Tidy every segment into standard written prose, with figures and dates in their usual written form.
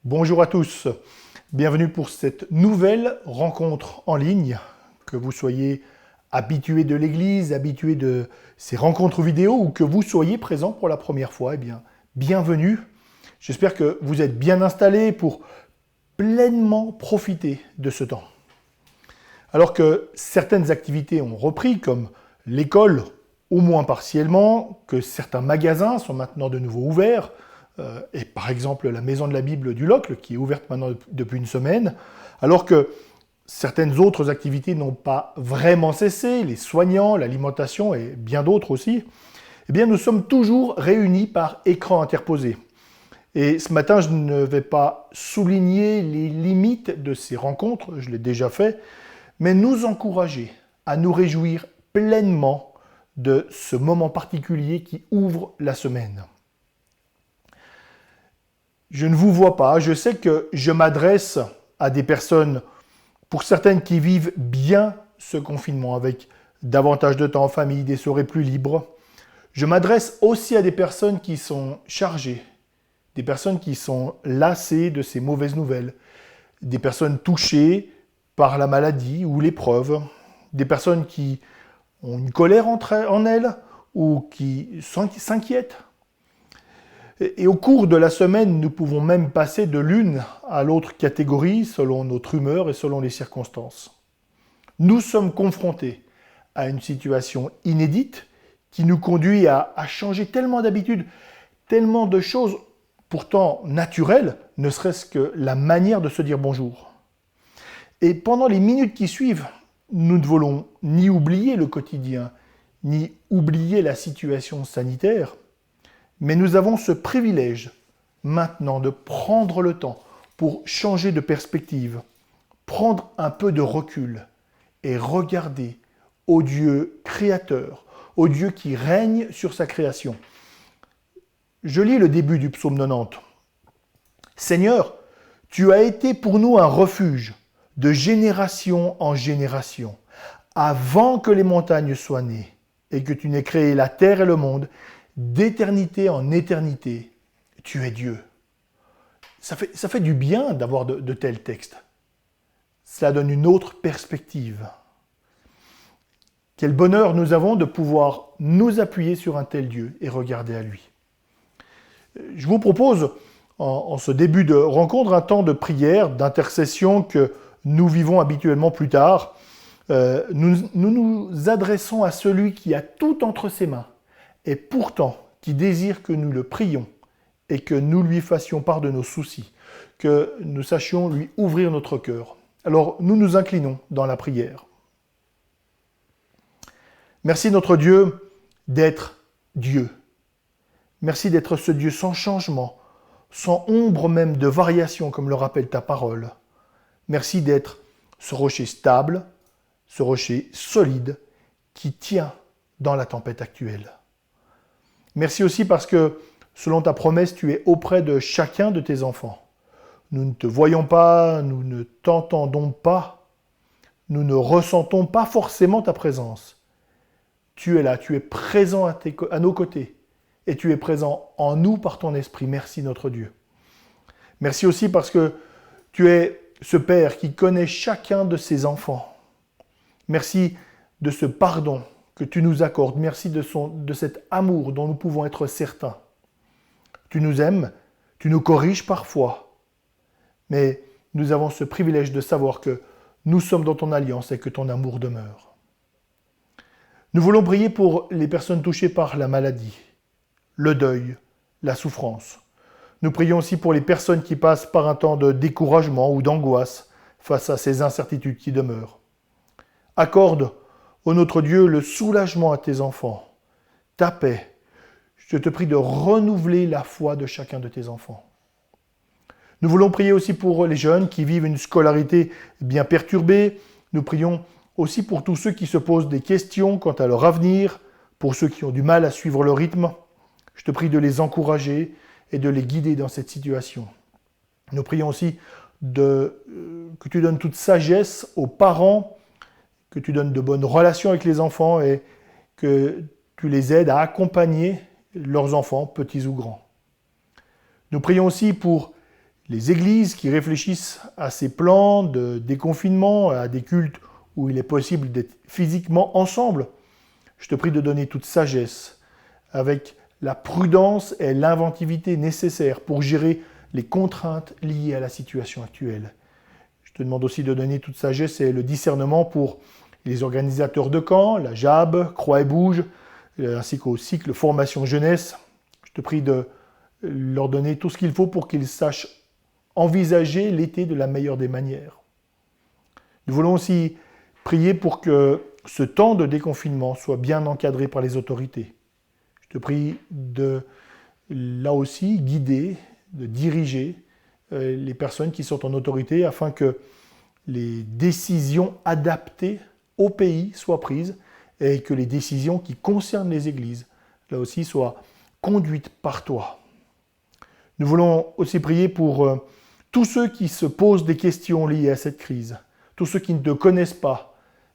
Bonjour à tous, bienvenue pour cette nouvelle rencontre en ligne. Que vous soyez habitué de l'église, habitué de ces rencontres vidéo ou que vous soyez présent pour la première fois, eh bien, bienvenue. J'espère que vous êtes bien installés pour pleinement profiter de ce temps. Alors que certaines activités ont repris, comme l'école, au moins partiellement, que certains magasins sont maintenant de nouveau ouverts, et par exemple la Maison de la Bible du Locle, qui est ouverte maintenant depuis une semaine, alors que certaines autres activités n'ont pas vraiment cessé, les soignants, l'alimentation et bien d'autres aussi, eh bien nous sommes toujours réunis par écran interposé. Et ce matin, je ne vais pas souligner les limites de ces rencontres, je l'ai déjà fait, mais nous encourager à nous réjouir pleinement de ce moment particulier qui ouvre la semaine. Je ne vous vois pas, je sais que je m'adresse à des personnes, pour certaines qui vivent bien ce confinement, avec davantage de temps en famille, des soirées plus libres. Je m'adresse aussi à des personnes qui sont chargées, des personnes qui sont lassées de ces mauvaises nouvelles, des personnes touchées par la maladie ou l'épreuve, des personnes qui ont une colère en elles ou qui s'inquiètent. Et au cours de la semaine, nous pouvons même passer de l'une à l'autre catégorie selon notre humeur et selon les circonstances. Nous sommes confrontés à une situation inédite qui nous conduit à changer tellement d'habitudes, tellement de choses pourtant naturelles, ne serait-ce que la manière de se dire bonjour. Et pendant les minutes qui suivent, nous ne voulons ni oublier le quotidien, ni oublier la situation sanitaire, mais nous avons ce privilège maintenant de prendre le temps pour changer de perspective, prendre un peu de recul et regarder au Dieu créateur, au Dieu qui règne sur sa création. Je lis le début du psaume 90. « Seigneur, tu as été pour nous un refuge de génération en génération, avant que les montagnes soient nées et que tu n'aies créé la terre et le monde, d'éternité en éternité, tu es Dieu. » Ça fait du bien d'avoir de tels textes. Cela donne une autre perspective. Quel bonheur nous avons de pouvoir nous appuyer sur un tel Dieu et regarder à lui. Je vous propose, en ce début de rencontre, un temps de prière, d'intercession que nous vivons habituellement plus tard. Nous nous adressons à celui qui a tout entre ses mains, et pourtant qui désire que nous le prions et que nous lui fassions part de nos soucis, que nous sachions lui ouvrir notre cœur. Alors nous nous inclinons dans la prière. Merci notre Dieu d'être Dieu. Merci d'être ce Dieu sans changement, sans ombre même de variation comme le rappelle ta parole. Merci d'être ce rocher stable, ce rocher solide qui tient dans la tempête actuelle. Merci aussi parce que, selon ta promesse, tu es auprès de chacun de tes enfants. Nous ne te voyons pas, nous ne t'entendons pas, nous ne ressentons pas forcément ta présence. Tu es là, tu es présent à nos côtés et tu es présent en nous par ton esprit. Merci notre Dieu. Merci aussi parce que tu es ce Père qui connaît chacun de ses enfants. Merci de ce pardon que tu nous accordes. Merci de cet amour dont nous pouvons être certains. Tu nous aimes, tu nous corriges parfois, mais nous avons ce privilège de savoir que nous sommes dans ton alliance et que ton amour demeure. Nous voulons prier pour les personnes touchées par la maladie, le deuil, la souffrance. Nous prions aussi pour les personnes qui passent par un temps de découragement ou d'angoisse face à ces incertitudes qui demeurent. Accorde, ô notre Dieu, le soulagement à tes enfants, ta paix. Je te prie de renouveler la foi de chacun de tes enfants. Nous voulons prier aussi pour les jeunes qui vivent une scolarité bien perturbée. Nous prions aussi pour tous ceux qui se posent des questions quant à leur avenir, pour ceux qui ont du mal à suivre le rythme. Je te prie de les encourager et de les guider dans cette situation. Nous prions aussi que tu donnes toute sagesse aux parents, que tu donnes de bonnes relations avec les enfants et que tu les aides à accompagner leurs enfants, petits ou grands. Nous prions aussi pour Les églises qui réfléchissent à ces plans de déconfinement, à des cultes où il est possible d'être physiquement ensemble, je te prie de donner toute sagesse, avec la prudence et l'inventivité nécessaires pour gérer les contraintes liées à la situation actuelle. Je te demande aussi de donner toute sagesse et le discernement pour les organisateurs de camps, la JAB, Croix et Bouge, ainsi qu'au cycle formation jeunesse. Je te prie de leur donner tout ce qu'il faut pour qu'ils sachent envisager l'été de la meilleure des manières. Nous voulons aussi prier pour que ce temps de déconfinement soit bien encadré par les autorités. Je te prie de, là aussi, guider, de diriger les personnes qui sont en autorité afin que les décisions adaptées au pays soient prises et que les décisions qui concernent les églises, là aussi, soient conduites par toi. Nous voulons aussi prier pour tous ceux qui se posent des questions liées à cette crise, tous ceux qui ne te connaissent pas,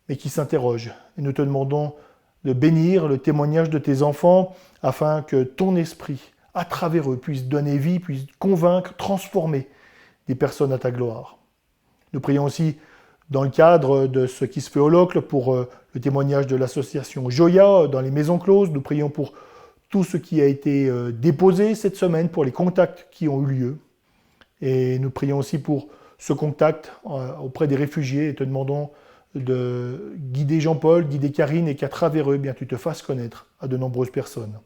mais qui s'interrogent. Et nous te demandons de bénir le témoignage de tes enfants afin que ton esprit, à travers eux, puisse donner vie, puisse convaincre, transformer des personnes à ta gloire. Nous prions aussi dans le cadre de ce qui se fait au Locle pour le témoignage de l'association Joya dans les maisons closes. Nous prions pour tout ce qui a été déposé cette semaine, pour les contacts qui ont eu lieu. Et nous prions aussi pour ce contact auprès des réfugiés et te demandons de guider Jean-Paul, guider Karine et qu'à travers eux, bien, tu te fasses connaître à de nombreuses personnes.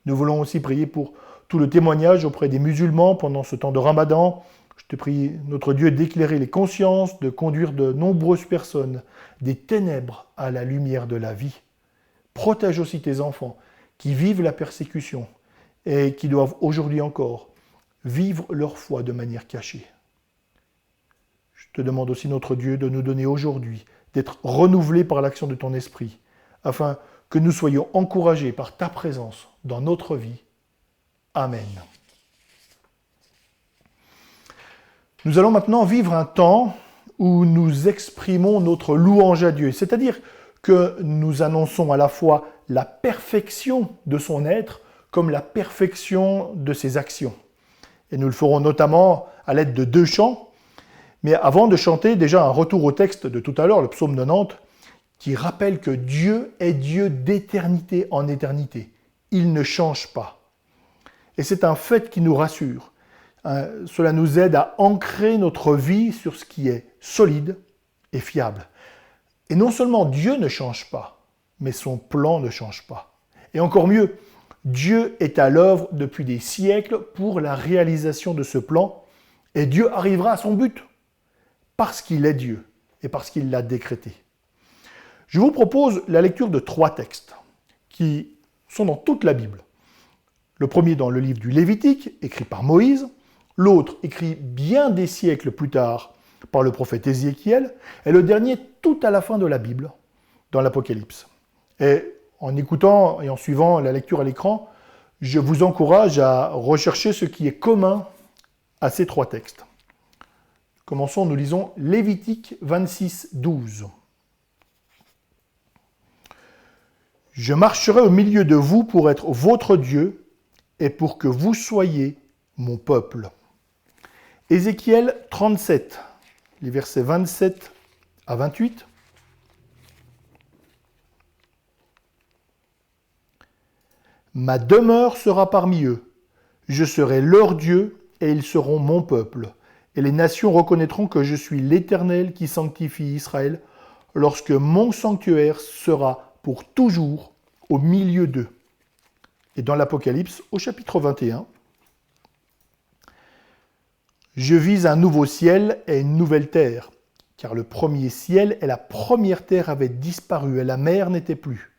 Nous voulons aussi prier pour tout le témoignage auprès des musulmans pendant ce temps de Ramadan. Je te prie, notre Dieu, d'éclairer les consciences, de conduire de nombreuses personnes des ténèbres à la lumière de la vie. Protège aussi tes enfants qui vivent la persécution et qui doivent aujourd'hui encore vivre leur foi de manière cachée. Je te demande aussi, notre Dieu, de nous donner aujourd'hui d'être renouvelés par l'action de ton esprit, afin que nous soyons encouragés par ta présence dans notre vie. Amen. Nous allons maintenant vivre un temps où nous exprimons notre louange à Dieu, c'est-à-dire que nous annonçons à la fois la perfection de son être comme la perfection de ses actions. Et nous le ferons notamment à l'aide de 2 chants. Mais avant de chanter, déjà un retour au texte de tout à l'heure, le psaume 90, qui rappelle que Dieu est Dieu d'éternité en éternité. Il ne change pas. Et c'est un fait qui nous rassure. Cela nous aide à ancrer notre vie sur ce qui est solide et fiable. Et non seulement Dieu ne change pas, mais son plan ne change pas. Et encore mieux, Dieu est à l'œuvre depuis des siècles pour la réalisation de ce plan, et Dieu arrivera à son but, parce qu'il est Dieu et parce qu'il l'a décrété. Je vous propose la lecture de 3 textes qui sont dans toute la Bible. Le premier dans le livre du Lévitique, écrit par Moïse, l'autre écrit bien des siècles plus tard par le prophète Ézéchiel, et le dernier tout à la fin de la Bible, dans l'Apocalypse. Et en écoutant et en suivant la lecture à l'écran, je vous encourage à rechercher ce qui est commun à ces 3 textes. Commençons, nous lisons Lévitique 26, 12. « Je marcherai au milieu de vous pour être votre Dieu et pour que vous soyez mon peuple. » Ézéchiel 37, les versets 27 à 28. « Ma demeure sera parmi eux, je serai leur Dieu et ils seront mon peuple. Et les nations reconnaîtront que je suis l'Éternel qui sanctifie Israël, lorsque mon sanctuaire sera pour toujours au milieu d'eux. » Et dans l'Apocalypse, au chapitre 21, « Je vis un nouveau ciel et une nouvelle terre, car le premier ciel et la première terre avaient disparu et la mer n'était plus.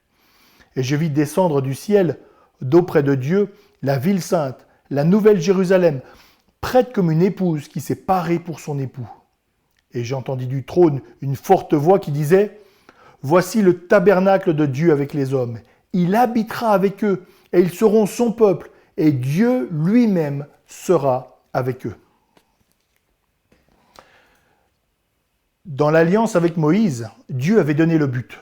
Et je vis descendre du ciel, d'auprès de Dieu, la ville sainte, la nouvelle Jérusalem, prête comme une épouse qui s'est parée pour son époux. Et j'entendis du trône une forte voix qui disait « Voici le tabernacle de Dieu avec les hommes. Il habitera avec eux, et ils seront son peuple, et Dieu lui-même sera avec eux. » Dans l'alliance avec Moïse, Dieu avait donné le but.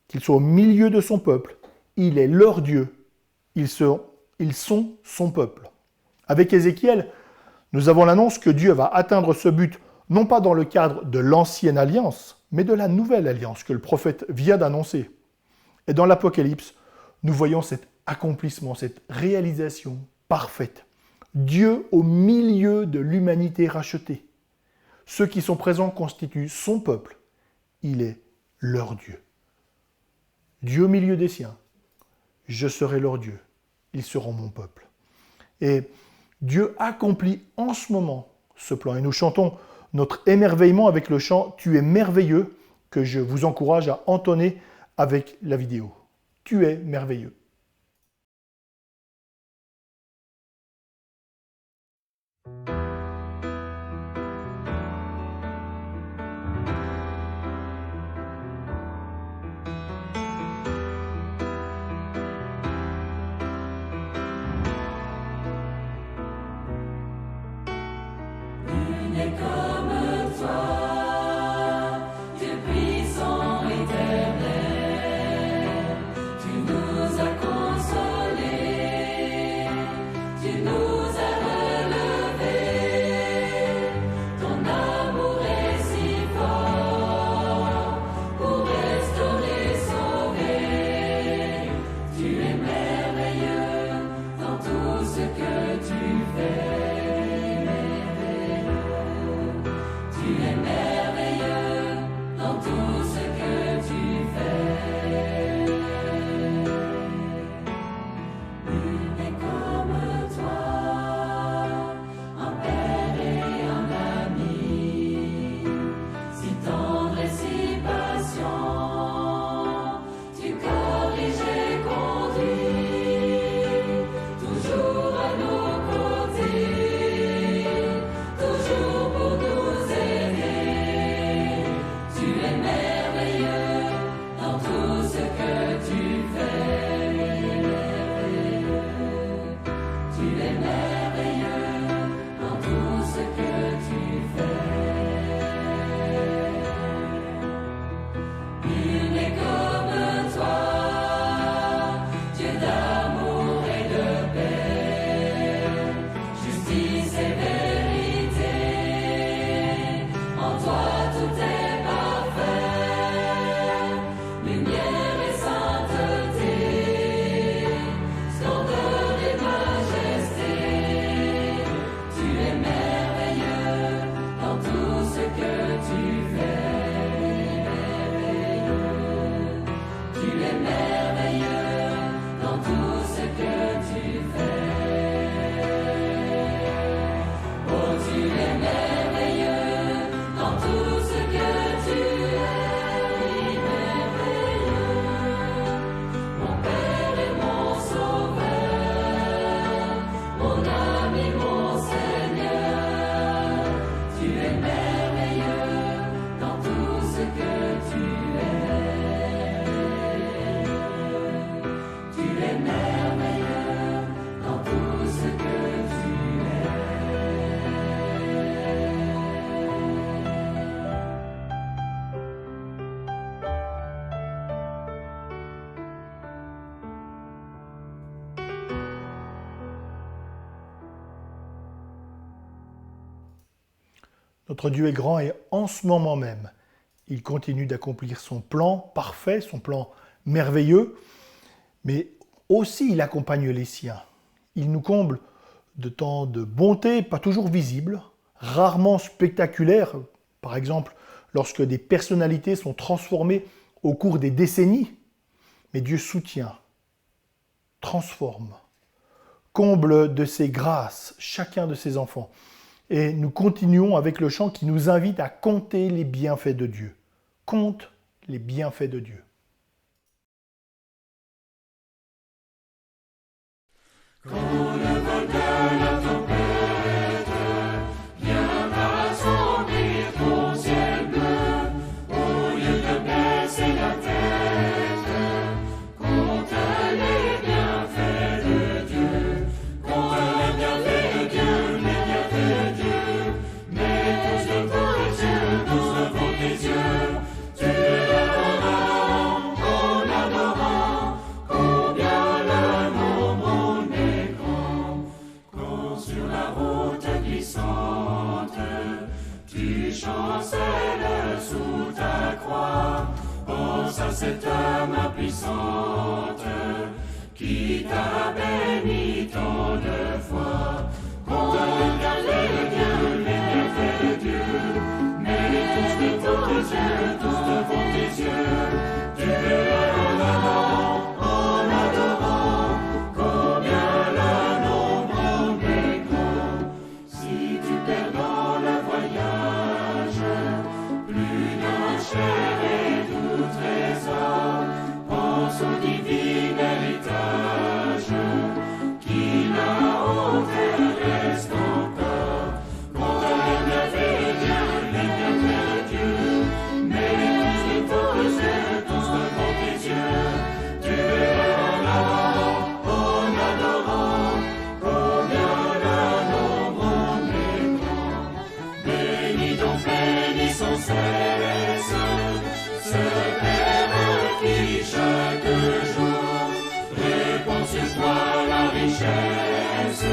Qu'ils soient au milieu de son peuple. Il est leur Dieu. Ils sont son peuple. Avec Ézéchiel, Nous avons l'annonce que Dieu va atteindre ce but, non pas dans le cadre de l'ancienne alliance, mais de la nouvelle alliance que le prophète vient d'annoncer. Et dans l'Apocalypse, nous voyons cet accomplissement, cette réalisation parfaite. Dieu au milieu de l'humanité rachetée. Ceux qui sont présents constituent son peuple. Il est leur Dieu. Dieu au milieu des siens. Je serai leur Dieu. Ils seront mon peuple. Et Dieu accomplit en ce moment ce plan. Et nous chantons notre émerveillement avec le chant « Tu es merveilleux » que je vous encourage à entonner avec la vidéo. Tu es merveilleux. Comme toi, Dieu puissant éternel, tu nous as consolés, tu nous as relevés. Ton amour est si fort pour restaurer, sauver. Tu es merveilleux dans tout ce que tu fais. Tu es merveilleux dans tout ce que tu fais. Nul n'est comme toi, un père et un ami, si tendre et si patient, tu corriges et conduis, toujours à nos côtés, toujours pour nous aider. Tu es merveilleux dans tout ce que tu fais, merveilleux. Tu es merveilleux dans tout ce que tu fais. Nul n'est comme toi, Dieu d'amour et de paix, justice et vérité. En toi tout est parfait, lumière et sainteté, splendeur et majesté. Tu es merveilleux dans tout ce que tu fais, merveilleux. Tu es merveilleux dans tout ce que tu fais. Oh, tu es merveilleux dans tout ce que tu es, oui, merveilleux. Mon Père et mon Sauveur, mon ami, mon Seigneur. Tu es merveilleux dans tout ce que tu es. Tu es merveilleux dans tout ce que tu es. Notre Dieu est grand et en ce moment même, il continue d'accomplir son plan parfait, son plan merveilleux, mais aussi il accompagne les siens. Il nous comble de tant de bonté, pas toujours visible, rarement spectaculaire, par exemple lorsque des personnalités sont transformées au cours des décennies, mais Dieu soutient, transforme, comble de ses grâces chacun de ses enfants. Et nous continuons avec le chant qui nous invite à compter les bienfaits de Dieu. Compte les bienfaits de Dieu. Quand le vol de la tempête viendra assombrir ton ciel bleu, au lieu de baisser la tête, compte les bienfaits de Dieu, compte les bienfaits de Dieu, les bienfaits de Dieu, mets tous devant tes yeux, tous devant tes yeux, tu les verras cette main puissante qui t'a béni tant de fois. Contemple les bienfaits de Dieu, mets tous devant tes yeux, tous devant tes yeux. Tu verras en adorant, combien le nombre en est grand. Si tu perds dans le voyage, plus d'un cher et doux trésor, pense au divin héritage, qui là-haut te reste encore. Contemple les bienfaits de Dieu, mets tous devant tes yeux, tous devant tes yeux. Tu verras en adorant, combien le nombre en est grand. Bénis donc, bénis sans cesse ce Père qui chaque jour répand sur toi la richesse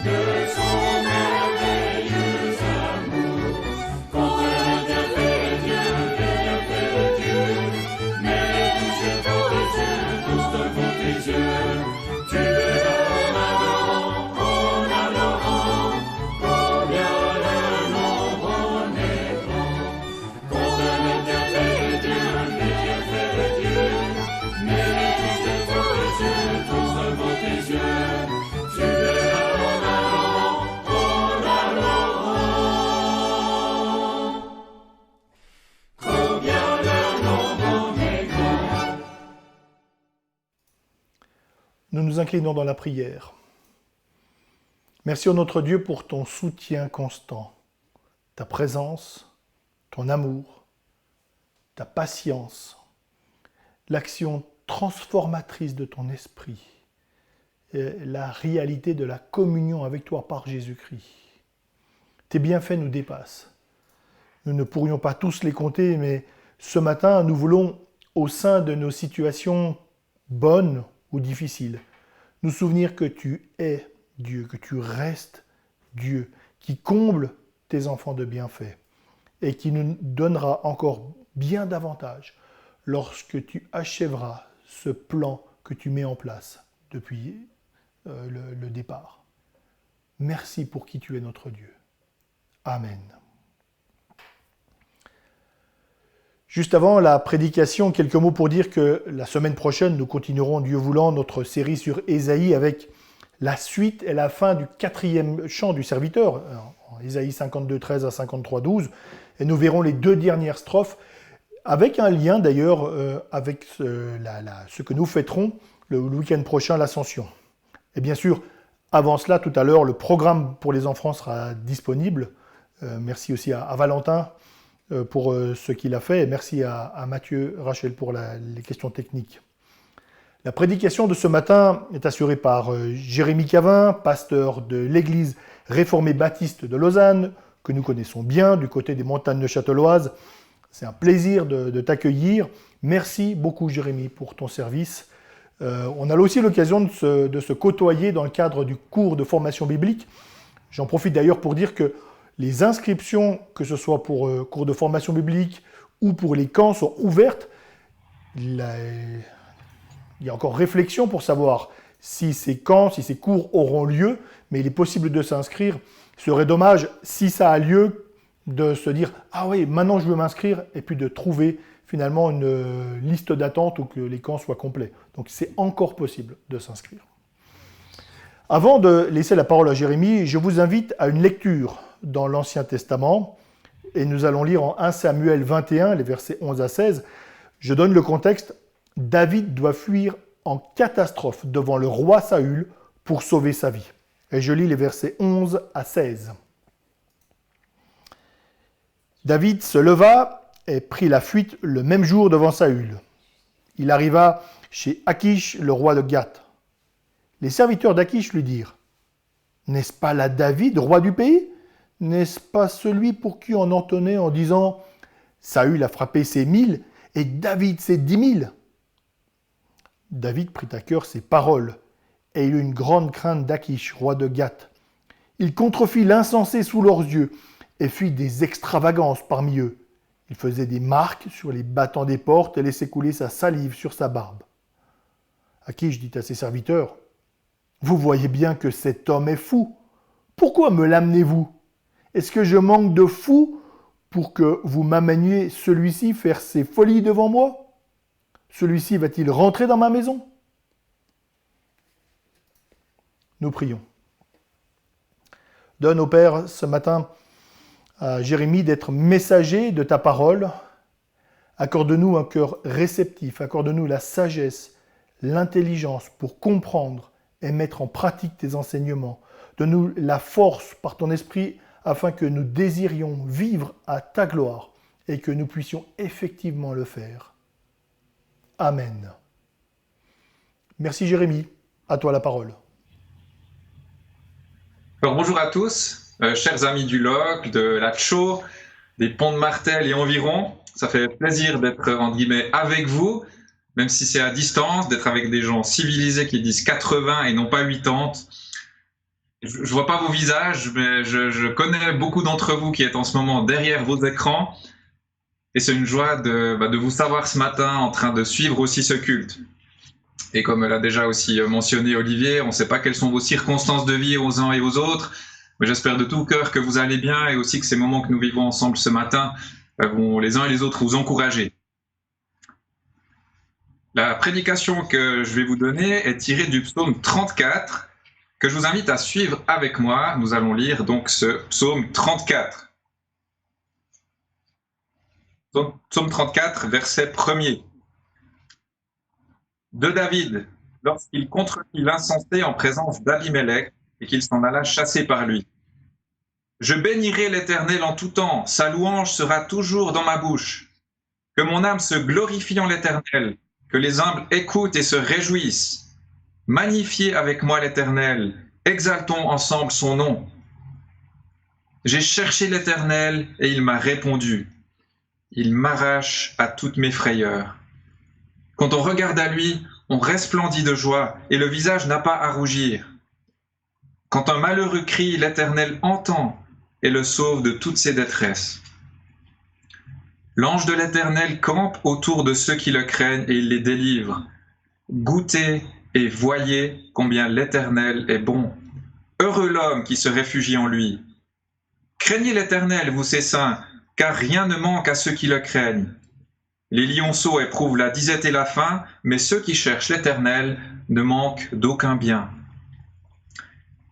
de son merveilleux amour. Contemple les bienfaits de Dieu, mets tous devant tes yeux, tu verras en adorant, combien le nombre en est grand. Contemple les bienfaits de Dieu, mets tous devant tes yeux, tu verras en adorant, combien le nombre en est grand. Nous nous inclinons dans la prière. Merci, ô notre Dieu, pour ton soutien constant, ta présence, ton amour, ta patience, l'action transformatrice de ton esprit, et la réalité de la communion avec toi par Jésus-Christ. Tes bienfaits nous dépassent. Nous ne pourrions pas tous les compter, mais ce matin, nous voulons, au sein de nos situations bonnes ou difficiles, nous souvenir que tu es Dieu, que tu restes Dieu, qui comble tes enfants de bienfaits et qui nous donnera encore bien davantage lorsque tu achèveras ce plan que tu mets en place depuis le départ. Merci pour qui tu es notre Dieu. Amen. Juste avant la prédication, quelques mots pour dire que la semaine prochaine, nous continuerons, Dieu voulant, notre série sur Ésaïe avec la suite et la fin du 4e chant du serviteur, en Ésaïe 52, 13 à 53, 12, et nous verrons les 2 dernières strophes, avec un lien d'ailleurs avec ce que nous fêterons le week-end prochain, l'Ascension. Et bien sûr, avant cela, tout à l'heure, le programme pour les enfants sera disponible. Merci aussi à Valentin pour ce qu'il a fait, et merci à Mathieu, Rachel pour les questions techniques. La prédication de ce matin est assurée par Jérémy Cavin, pasteur de l'église réformée baptiste de Lausanne, que nous connaissons bien du côté des montagnes neuchâteloises. C'est un plaisir de t'accueillir. Merci beaucoup Jérémy pour ton service. On a aussi l'occasion de se côtoyer dans le cadre du cours de formation biblique. J'en profite d'ailleurs pour dire que les inscriptions, que ce soit pour cours de formation biblique ou pour les camps, sont ouvertes. Il y a encore réflexion pour savoir si ces camps, si ces cours auront lieu, mais il est possible de s'inscrire. Ce serait dommage, si ça a lieu, de se dire « Ah oui, maintenant je veux m'inscrire » et puis de trouver finalement une liste d'attente ou que les camps soient complets. Donc c'est encore possible de s'inscrire. Avant de laisser la parole à Jérémie, je vous invite à une lecture dans l'Ancien Testament, et nous allons lire en 1 Samuel 21, les versets 11 à 16. Je donne le contexte. David doit fuir en catastrophe devant le roi Saül pour sauver sa vie. Et je lis les versets 11 à 16. David se leva et prit la fuite le même jour devant Saül. Il arriva chez Achish, le roi de Gath. Les serviteurs d'Achish lui dirent : « N'est-ce pas là David, roi du pays ? N'est-ce pas celui pour qui on entonnait en disant : Saül a frappé ses 1000 et David ses 10 000 ? David prit à cœur ces paroles, et il eut une grande crainte d'Achish, roi de Gath. Il contrefit l'insensé sous leurs yeux, et fit des extravagances parmi eux. Il faisait des marques sur les battants des portes et laissait couler sa salive sur sa barbe. Achish dit à ses serviteurs, « Vous voyez bien que cet homme est fou. Pourquoi me l'amenez-vous? Est-ce que je manque de fou pour que vous m'ameniez celui-ci faire ses folies devant moi? Celui-ci va-t-il rentrer dans ma maison ?» Nous prions. Donne au Père ce matin à Jérémie d'être messager de ta parole. Accorde-nous un cœur réceptif, accorde-nous la sagesse, l'intelligence pour comprendre et mettre en pratique tes enseignements. Donne-nous la force par ton esprit afin que nous désirions vivre à ta gloire et que nous puissions effectivement le faire. Amen. Merci Jérémie, à toi la parole. Alors, bonjour à tous, chers amis du LOC, de la Tcho, des Ponts de Martel et environ. Ça fait plaisir d'être, entre guillemets, avec vous, même si c'est à distance, d'être avec des gens civilisés qui disent 80 et non pas 80. Je ne vois pas vos visages, mais je connais beaucoup d'entre vous qui êtes en ce moment derrière vos écrans. Et c'est une joie de vous savoir ce matin en train de suivre aussi ce culte. Et comme l'a déjà aussi mentionné Olivier, on ne sait pas quelles sont vos circonstances de vie aux uns et aux autres, mais j'espère de tout cœur que vous allez bien et aussi que ces moments que nous vivons ensemble ce matin vont les uns et les autres vous encourager. La prédication que je vais vous donner est tirée du psaume 34, que je vous invite à suivre avec moi. Nous allons lire donc ce psaume 34. Psaume 34, verset 1er. De David, lorsqu'il contrefit l'insensé en présence d'Abimélec et qu'il s'en alla chasser par lui. Je bénirai l'Éternel en tout temps, sa louange sera toujours dans ma bouche. Que mon âme se glorifie en l'Éternel, que les humbles écoutent et se réjouissent. Magnifiez avec moi l'Éternel, exaltons ensemble son nom. J'ai cherché l'Éternel et il m'a répondu. Il m'arrache à toutes mes frayeurs. Quand on regarde à lui, on resplendit de joie et le visage n'a pas à rougir. Quand un malheureux crie, l'Éternel entend et le sauve de toutes ses détresses. L'ange de l'Éternel campe autour de ceux qui le craignent et il les délivre. Goûtez et voyez combien l'Éternel est bon. Heureux l'homme qui se réfugie en lui. Craignez l'Éternel, vous ses saints, car rien ne manque à ceux qui le craignent. Les lionceaux éprouvent la disette et la faim, mais ceux qui cherchent l'Éternel ne manquent d'aucun bien.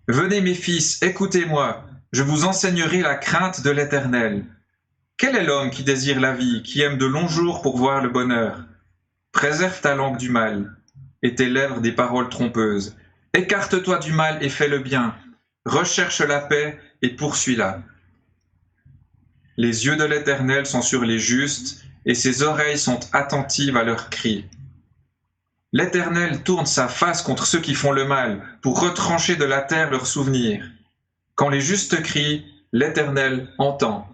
Venez mes fils, écoutez-moi, je vous enseignerai la crainte de l'Éternel. Quel est l'homme qui désire la vie, qui aime de longs jours pour voir le bonheur? Préserve ta langue du mal, et tes lèvres des paroles trompeuses. Écarte-toi du mal et fais le bien. Recherche la paix et poursuis-la. Les yeux de l'Éternel sont sur les justes, et ses oreilles sont attentives à leurs cris. L'Éternel tourne sa face contre ceux qui font le mal, pour retrancher de la terre leurs souvenirs. Quand les justes crient, l'Éternel entend,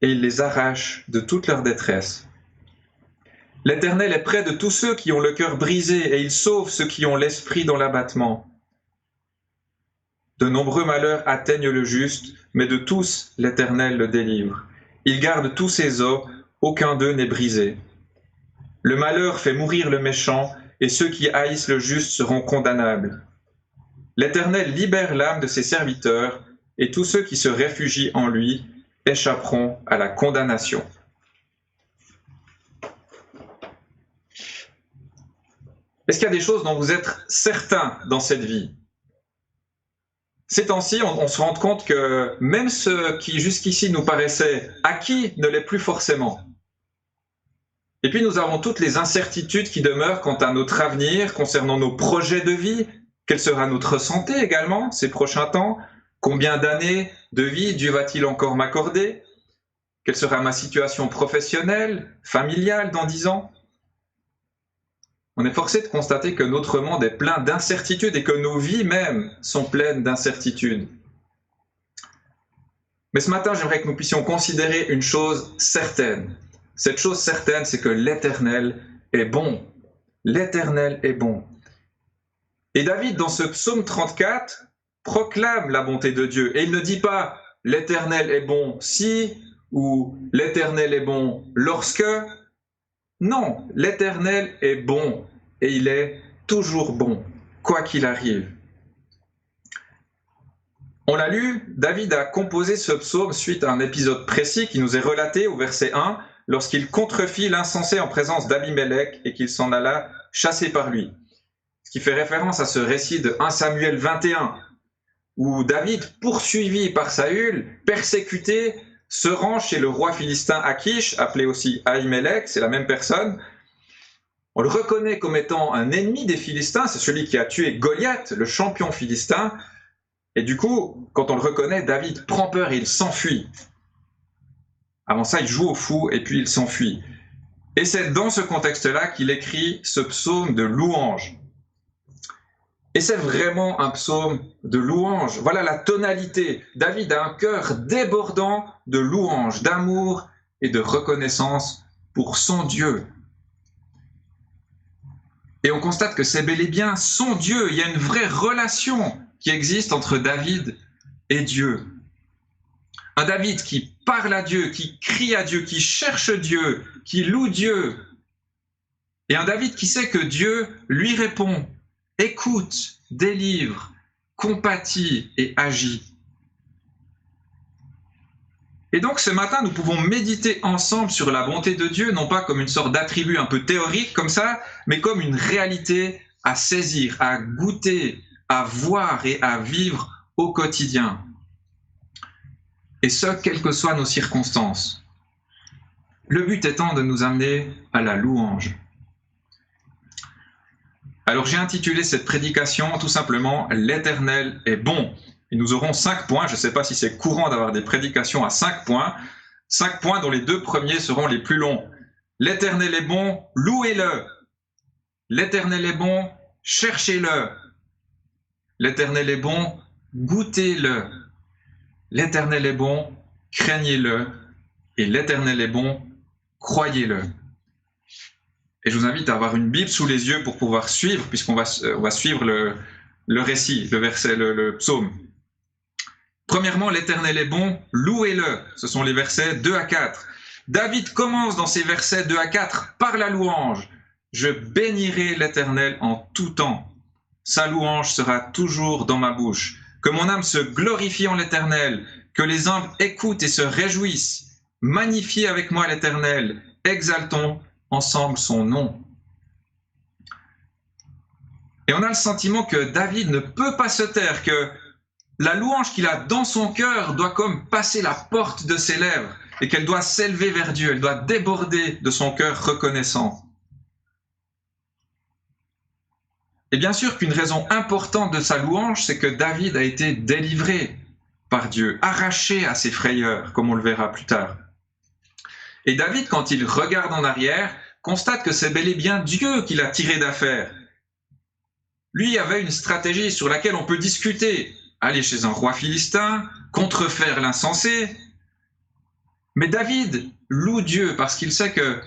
et il les arrache de toute leur détresse. L'Éternel est près de tous ceux qui ont le cœur brisé, et il sauve ceux qui ont l'esprit dans l'abattement. De nombreux malheurs atteignent le juste, mais de tous l'Éternel le délivre. Il garde tous ses os, aucun d'eux n'est brisé. Le malheur fait mourir le méchant, et ceux qui haïssent le juste seront condamnables. L'Éternel libère l'âme de ses serviteurs, et tous ceux qui se réfugient en lui échapperont à la condamnation. Est-ce qu'il y a des choses dont vous êtes certain dans cette vie? Ces temps-ci, on se rend compte que même ce qui jusqu'ici nous paraissait acquis ne l'est plus forcément. Et puis nous avons toutes les incertitudes qui demeurent quant à notre avenir, concernant nos projets de vie. Quelle sera notre santé également ces prochains temps? Combien d'années de vie Dieu va-t-il encore m'accorder? Quelle sera ma situation professionnelle, familiale dans 10 ans? On est forcé de constater que notre monde est plein d'incertitudes et que nos vies même sont pleines d'incertitudes. Mais ce matin, j'aimerais que nous puissions considérer une chose certaine. Cette chose certaine, c'est que l'Éternel est bon. L'Éternel est bon. Et David, dans ce psaume 34, proclame la bonté de Dieu. Et il ne dit pas « l'Éternel est bon si » ou l'Éternel est bon lorsque. Non, l'Éternel est bon et il est toujours bon, quoi qu'il arrive. On l'a lu, David a composé ce psaume suite à un épisode précis qui nous est relaté au verset 1, lorsqu'il contrefit l'insensé en présence d'Abimélec et qu'il s'en alla chassé par lui. Ce qui fait référence à ce récit de 1 Samuel 21, où David, poursuivi par Saül, persécuté, se rend chez le roi philistin Achish, appelé aussi Ahimelech, c'est la même personne. On le reconnaît comme étant un ennemi des Philistins, c'est celui qui a tué Goliath, le champion philistin. Et du coup, quand on le reconnaît, David prend peur et il s'enfuit. Avant ça, il joue au fou et puis il s'enfuit. Et c'est dans ce contexte-là qu'il écrit ce psaume de louange. Et c'est vraiment un psaume de louange. Voilà la tonalité. David a un cœur débordant de louange, d'amour et de reconnaissance pour son Dieu. Et on constate que c'est bel et bien son Dieu. Il y a une vraie relation qui existe entre David et Dieu. Un David qui parle à Dieu, qui crie à Dieu, qui cherche Dieu, qui loue Dieu. Et un David qui sait que Dieu lui répond, écoute, délivre, compatit et agit. Et donc ce matin, nous pouvons méditer ensemble sur la bonté de Dieu, non pas comme une sorte d'attribut un peu théorique comme ça, mais comme une réalité à saisir, à goûter, à voir et à vivre au quotidien. Et ce, quelles que soient nos circonstances. Le but étant de nous amener à la louange. Alors j'ai intitulé cette prédication tout simplement « L'Éternel est bon ». Et nous aurons 5 points, je ne sais pas si c'est courant d'avoir des prédications à 5 points, 5 points dont les 2 premiers seront les plus longs. L'Éternel est bon, louez-le. L'Éternel est bon, cherchez-le. L'Éternel est bon, goûtez-le. L'Éternel est bon, craignez-le. Et l'Éternel est bon, croyez-le. Et je vous invite à avoir une Bible sous les yeux pour pouvoir suivre, puisqu'on va suivre le récit, le verset, le psaume. Premièrement, l'Éternel est bon, louez-le. Ce sont les versets 2 à 4. David commence dans ces versets 2 à 4 par la louange. Je bénirai l'Éternel en tout temps. Sa louange sera toujours dans ma bouche. Que mon âme se glorifie en l'Éternel, que les humbles écoutent et se réjouissent. Magnifiez avec moi l'Éternel, exaltons ensemble son nom. Et on a le sentiment que David ne peut pas se taire, que la louange qu'il a dans son cœur doit comme passer la porte de ses lèvres et qu'elle doit s'élever vers Dieu, elle doit déborder de son cœur reconnaissant. Et bien sûr qu'une raison importante de sa louange, c'est que David a été délivré par Dieu, arraché à ses frayeurs, comme on le verra plus tard. Et David, quand il regarde en arrière, constate que c'est bel et bien Dieu qui l'a tiré d'affaire. Lui avait une stratégie sur laquelle on peut discuter. Aller chez un roi philistin, contrefaire l'insensé. Mais David loue Dieu parce qu'il sait que,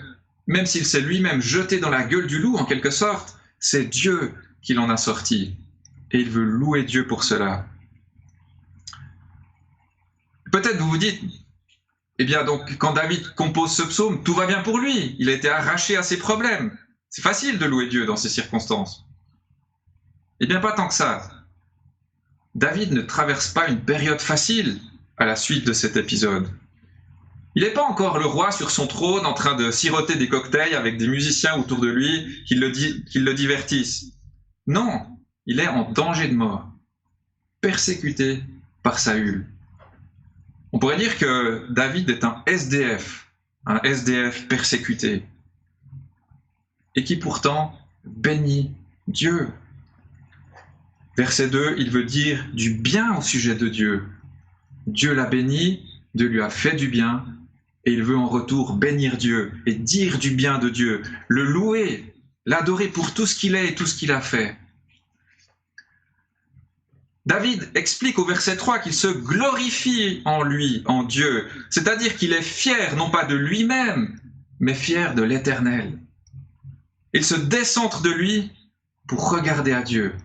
même s'il s'est lui-même jeté dans la gueule du loup en quelque sorte, c'est Dieu qui l'en a sorti. Et il veut louer Dieu pour cela. Peut-être vous vous dites, eh bien donc quand David compose ce psaume, tout va bien pour lui. Il a été arraché à ses problèmes. C'est facile de louer Dieu dans ces circonstances. Eh bien pas tant que ça. David ne traverse pas une période facile à la suite de cet épisode. Il n'est pas encore le roi sur son trône en train de siroter des cocktails avec des musiciens autour de lui qui le divertissent. Non, il est en danger de mort, persécuté par Saül. On pourrait dire que David est un SDF persécuté, et qui pourtant bénit Dieu. Verset 2, il veut dire du bien au sujet de Dieu. Dieu l'a béni, Dieu lui a fait du bien, et il veut en retour bénir Dieu et dire du bien de Dieu, le louer, l'adorer pour tout ce qu'il est et tout ce qu'il a fait. David explique au verset 3 qu'il se glorifie en lui, en Dieu, c'est-à-dire qu'il est fier non pas de lui-même, mais fier de l'Éternel. Il se décentre de lui pour regarder à Dieu.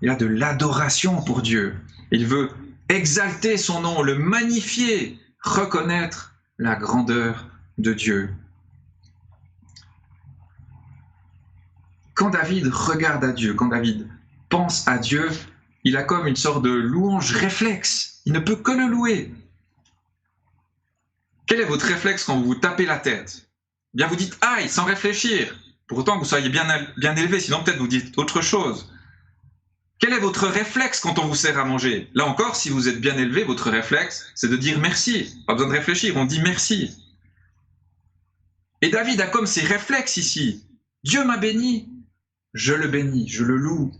Il a de l'adoration pour Dieu. Il veut exalter son nom, le magnifier reconnaître la grandeur de Dieu. Quand David regarde à Dieu, quand David pense à Dieu, il a comme une sorte de louange réflexe. Il ne peut que le louer. Quel est votre réflexe quand vous vous tapez la tête? Bien, vous dites « aïe » sans réfléchir. Pour autant que vous soyez bien élevé, sinon peut-être vous dites autre chose. Quel est votre réflexe quand on vous sert à manger? Là encore, si vous êtes bien élevé, votre réflexe, c'est de dire merci. Pas besoin de réfléchir, on dit merci. Et David a comme ses réflexes ici. Dieu m'a béni, je le bénis, je le loue.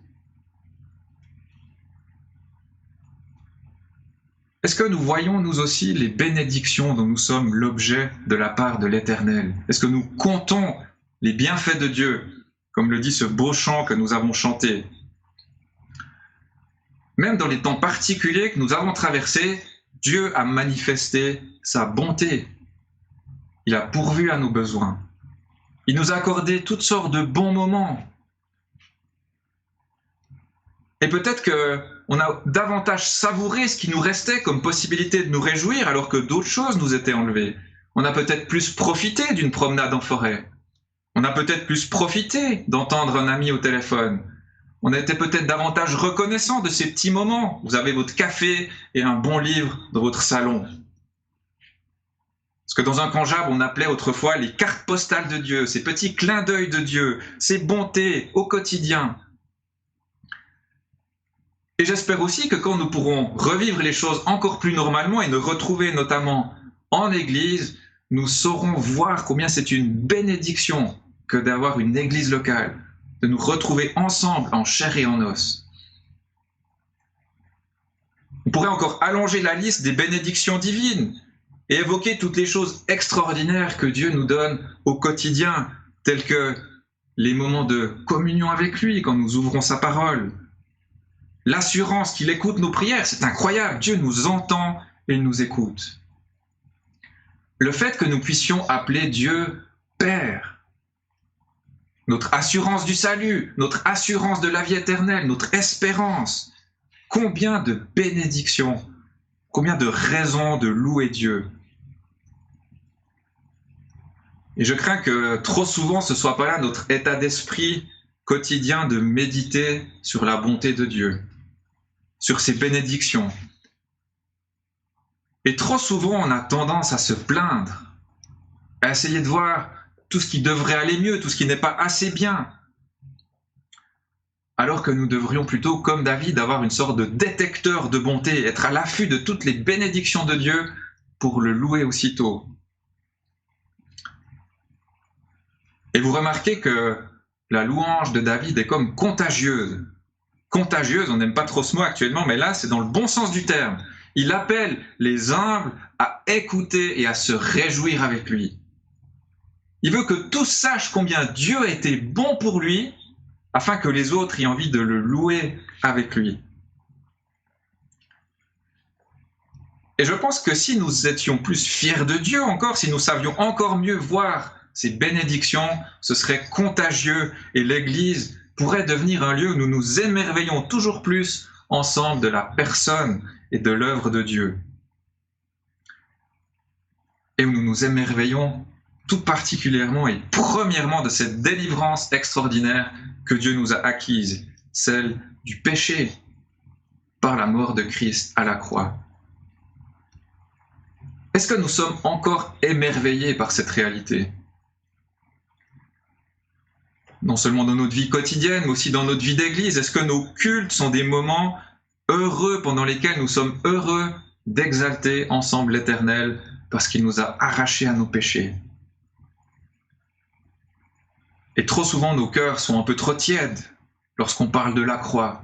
Est-ce que nous voyons, nous aussi, les bénédictions dont nous sommes l'objet de la part de l'Éternel? Est-ce que nous comptons les bienfaits de Dieu, comme le dit ce beau chant que nous avons chanté? Même dans les temps particuliers que nous avons traversés, Dieu a manifesté sa bonté. Il a pourvu à nos besoins. Il nous a accordé toutes sortes de bons moments. Et peut-être qu'on a davantage savouré ce qui nous restait comme possibilité de nous réjouir alors que d'autres choses nous étaient enlevées. On a peut-être plus profité d'une promenade en forêt. On a peut-être plus profité d'entendre un ami au téléphone. On a été peut-être davantage reconnaissant de ces petits moments. Vous avez votre café et un bon livre dans votre salon. Ce que dans un canjab, on appelait autrefois les cartes postales de Dieu, ces petits clins d'œil de Dieu, ces bontés au quotidien. Et j'espère aussi que quand nous pourrons revivre les choses encore plus normalement et nous retrouver notamment en Église, nous saurons voir combien c'est une bénédiction que d'avoir une Église locale, de nous retrouver ensemble en chair et en os. On pourrait encore allonger la liste des bénédictions divines et évoquer toutes les choses extraordinaires que Dieu nous donne au quotidien, tels que les moments de communion avec lui quand nous ouvrons sa parole, l'assurance qu'il écoute nos prières, c'est incroyable, Dieu nous entend et nous écoute. Le fait que nous puissions appeler Dieu Père, notre assurance du salut, notre assurance de la vie éternelle, notre espérance, combien de bénédictions, combien de raisons de louer Dieu. Et je crains que trop souvent ce soit pas là notre état d'esprit quotidien de méditer sur la bonté de Dieu, sur ses bénédictions. Et trop souvent on a tendance à se plaindre, à essayer de voir tout ce qui devrait aller mieux, tout ce qui n'est pas assez bien, alors que nous devrions plutôt, comme David, avoir une sorte de détecteur de bonté, être à l'affût de toutes les bénédictions de Dieu pour le louer aussitôt. Et vous remarquez que la louange de David est comme contagieuse. Contagieuse, on n'aime pas trop ce mot actuellement, mais là, c'est dans le bon sens du terme. Il appelle les humbles à écouter et à se réjouir avec lui. Il veut que tous sachent combien Dieu a été bon pour lui, afin que les autres aient envie de le louer avec lui. Et je pense que si nous étions plus fiers de Dieu encore, si nous savions encore mieux voir ces bénédictions, ce serait contagieux et l'Église pourrait devenir un lieu où nous nous émerveillons toujours plus ensemble de la personne et de l'œuvre de Dieu. Et où nous nous émerveillons tout particulièrement et premièrement de cette délivrance extraordinaire que Dieu nous a acquise, celle du péché par la mort de Christ à la croix. Est-ce que nous sommes encore émerveillés par cette réalité ? Non seulement dans notre vie quotidienne, mais aussi dans notre vie d'église. Est-ce que nos cultes sont des moments heureux pendant lesquels nous sommes heureux d'exalter ensemble l'Éternel parce qu'il nous a arrachés à nos péchés ? Et trop souvent, nos cœurs sont un peu trop tièdes lorsqu'on parle de la croix.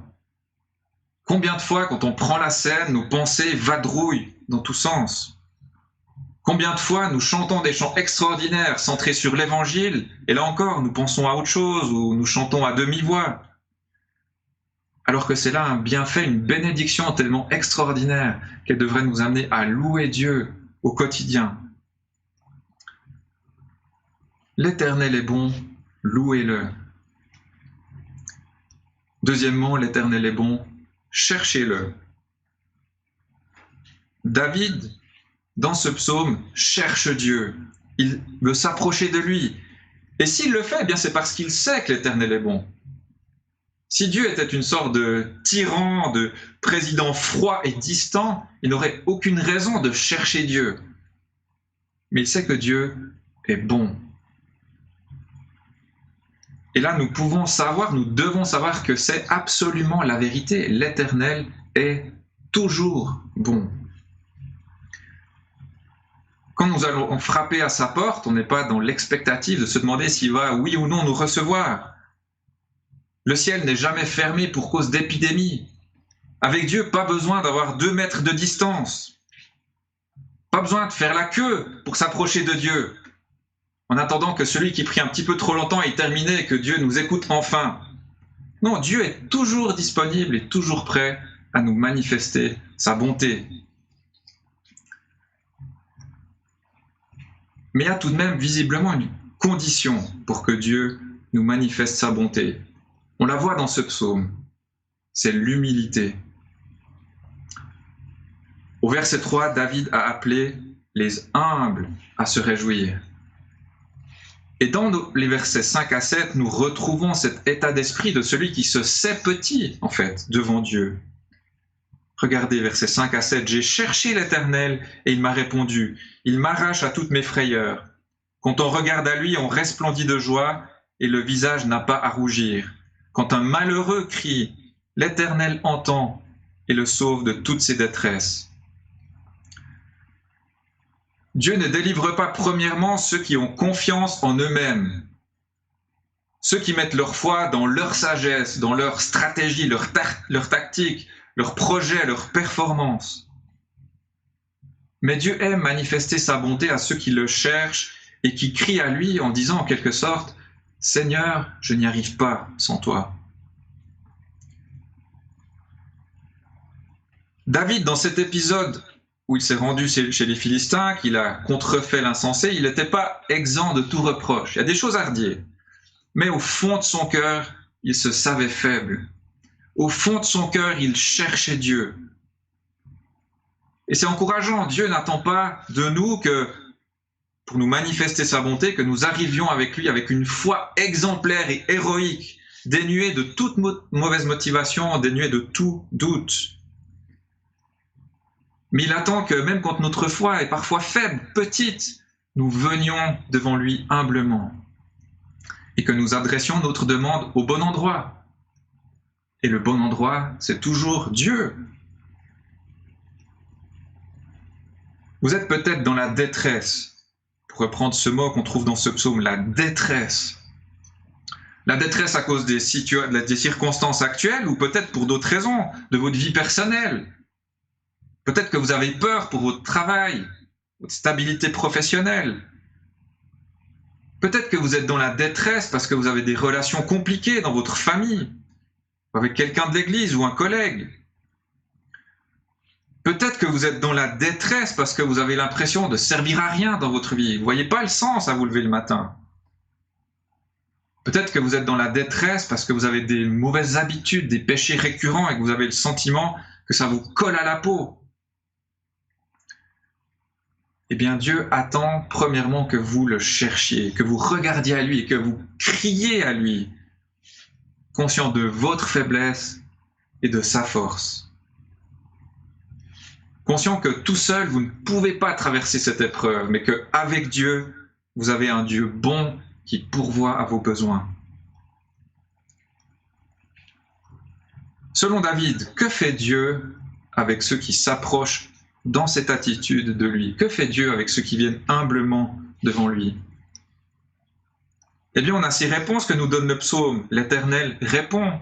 Combien de fois, quand on prend la scène, nos pensées vadrouillent dans tous sens ? Combien de fois nous chantons des chants extraordinaires centrés sur l'Évangile, et là encore, nous pensons à autre chose ou nous chantons à demi-voix, alors que c'est là un bienfait, une bénédiction tellement extraordinaire qu'elle devrait nous amener à louer Dieu au quotidien. L'Éternel est bon, louez-le. Deuxièmement, l'Éternel est bon, cherchez-le. David dans ce psaume, cherche Dieu. Il veut s'approcher de lui. Et s'il le fait, eh bien c'est parce qu'il sait que l'Éternel est bon. Si Dieu était une sorte de tyran, de président froid et distant, il n'aurait aucune raison de chercher Dieu. Mais il sait que Dieu est bon. Et là, nous devons savoir que c'est absolument la vérité. L'Éternel est toujours bon. Quand nous allons frapper à sa porte, on n'est pas dans l'expectative de se demander s'il va, oui ou non, nous recevoir. Le ciel n'est jamais fermé pour cause d'épidémie. Avec Dieu, pas besoin d'avoir 2 mètres de distance. Pas besoin de faire la queue pour s'approcher de Dieu. En attendant que celui qui prie un petit peu trop longtemps ait terminé et que Dieu nous écoute enfin. Non, Dieu est toujours disponible et toujours prêt à nous manifester sa bonté. Mais il y a tout de même visiblement une condition pour que Dieu nous manifeste sa bonté. On la voit dans ce psaume, c'est l'humilité. Au verset 3, David a appelé les humbles à se réjouir. Et dans les versets 5 à 7, nous retrouvons cet état d'esprit de celui qui se sait petit, en fait, devant Dieu. Regardez, versets 5 à 7, « J'ai cherché l'Éternel et il m'a répondu. Il m'arrache à toutes mes frayeurs. Quand on regarde à lui, on resplendit de joie et le visage n'a pas à rougir. Quand un malheureux crie, l'Éternel entend et le sauve de toutes ses détresses. » Dieu ne délivre pas premièrement ceux qui ont confiance en eux-mêmes, ceux qui mettent leur foi dans leur sagesse, dans leur stratégie, leur tactique, leur projet, leur performance. Mais Dieu aime manifester sa bonté à ceux qui le cherchent et qui crient à lui en disant en quelque sorte « Seigneur, je n'y arrive pas sans toi ». David, dans cet épisode où il s'est rendu chez les Philistins, qu'il a contrefait l'insensé, il n'était pas exempt de tout reproche. Il y a des choses à redire. Mais au fond de son cœur, il se savait faible. Au fond de son cœur, il cherchait Dieu. Et c'est encourageant. Dieu n'attend pas de nous que, pour nous manifester sa bonté, que nous arrivions avec lui avec une foi exemplaire et héroïque, dénuée de toute mauvaise motivation, dénuée de tout doute. Mais il attend que même quand notre foi est parfois faible, petite, nous venions devant lui humblement et que nous adressions notre demande au bon endroit. Et le bon endroit, c'est toujours Dieu. Vous êtes peut-être dans la détresse, pour reprendre ce mot qu'on trouve dans ce psaume, la détresse. La détresse à cause des circonstances actuelles ou peut-être pour d'autres raisons, de votre vie personnelle. Peut-être que vous avez peur pour votre travail, votre stabilité professionnelle. Peut-être que vous êtes dans la détresse parce que vous avez des relations compliquées dans votre famille, avec quelqu'un de l'église ou un collègue. Peut-être que vous êtes dans la détresse parce que vous avez l'impression de servir à rien dans votre vie. Vous ne voyez pas le sens à vous lever le matin. Peut-être que vous êtes dans la détresse parce que vous avez des mauvaises habitudes, des péchés récurrents et que vous avez le sentiment que ça vous colle à la peau. Eh bien, Dieu attend premièrement que vous le cherchiez, que vous regardiez à lui et que vous criez à lui, conscient de votre faiblesse et de sa force. Conscient que tout seul, vous ne pouvez pas traverser cette épreuve, mais qu'avec Dieu, vous avez un Dieu bon qui pourvoit à vos besoins. Selon David, que fait Dieu avec ceux qui s'approchent dans cette attitude de lui? Que fait Dieu avec ceux qui viennent humblement devant lui? Eh bien, on a ces réponses que nous donne le psaume. L'Éternel répond.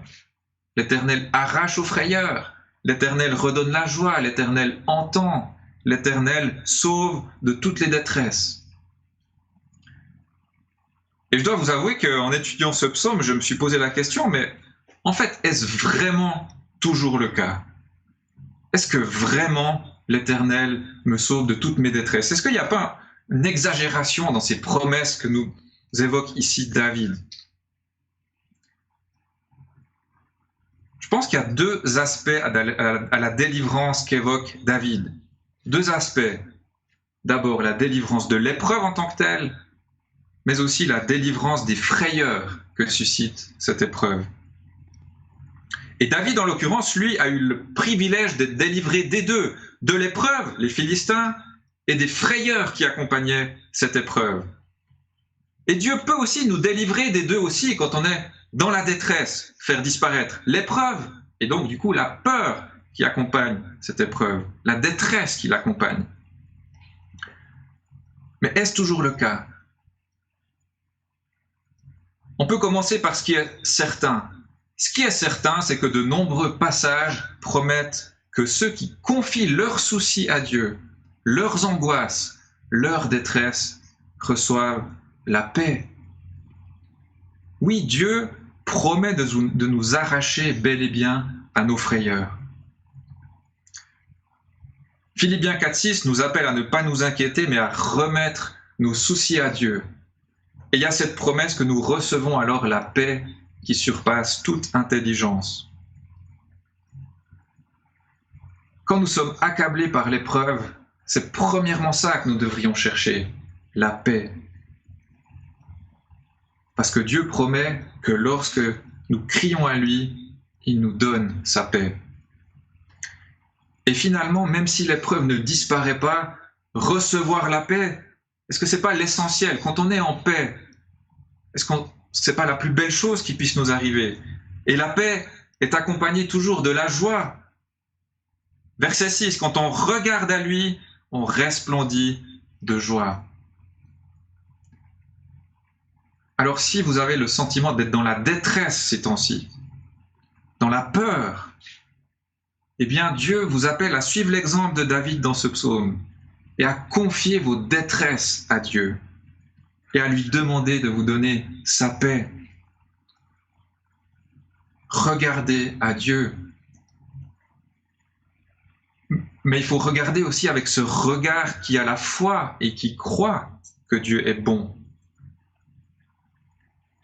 L'Éternel arrache aux frayeurs. L'Éternel redonne la joie. L'Éternel entend. L'Éternel sauve de toutes les détresses. Et je dois vous avouer qu'en étudiant ce psaume, je me suis posé la question, mais en fait, est-ce vraiment toujours le cas? Est-ce que vraiment l'Éternel me sauve de toutes mes détresses? Est-ce qu'il n'y a pas une exagération dans ces promesses que nous évoque ici David? Je pense qu'il y a 2 aspects à la délivrance qu'évoque David. 2 aspects. d'abord la délivrance de l'épreuve en tant que telle, mais aussi la délivrance des frayeurs que suscite cette épreuve. Et David, en l'occurrence, lui, a eu le privilège d'être délivré des deux, de l'épreuve, les Philistins, et des frayeurs qui accompagnaient cette épreuve. Et Dieu peut aussi nous délivrer des deux aussi quand on est dans la détresse, faire disparaître l'épreuve, et donc du coup la peur qui accompagne cette épreuve, la détresse qui l'accompagne. Mais est-ce toujours le cas? On peut commencer par ce qui est certain. Ce qui est certain, c'est que de nombreux passages promettent que ceux qui confient leurs soucis à Dieu, leurs angoisses, leur détresse, reçoivent la paix. Oui, Dieu promet de nous arracher bel et bien à nos frayeurs. Philippiens 4,6 nous appelle à ne pas nous inquiéter, mais à remettre nos soucis à Dieu. Et il y a cette promesse que nous recevons alors la paix qui surpasse toute intelligence. Quand nous sommes accablés par l'épreuve, c'est premièrement ça que nous devrions chercher, la paix. Parce que Dieu promet que lorsque nous crions à lui, il nous donne sa paix. Et finalement, même si l'épreuve ne disparaît pas, recevoir la paix, est-ce que ce n'est pas l'essentiel? Quand on est en paix, est-ce que ce n'est pas la plus belle chose qui puisse nous arriver? Et la paix est accompagnée toujours de la joie. Verset 6, quand on regarde à lui, on resplendit de joie. Alors si vous avez le sentiment d'être dans la détresse ces temps-ci, dans la peur, eh bien Dieu vous appelle à suivre l'exemple de David dans ce psaume et à confier vos détresses à Dieu et à lui demander de vous donner sa paix. Regardez à Dieu. Mais il faut regarder aussi avec ce regard qui a la foi et qui croit que Dieu est bon.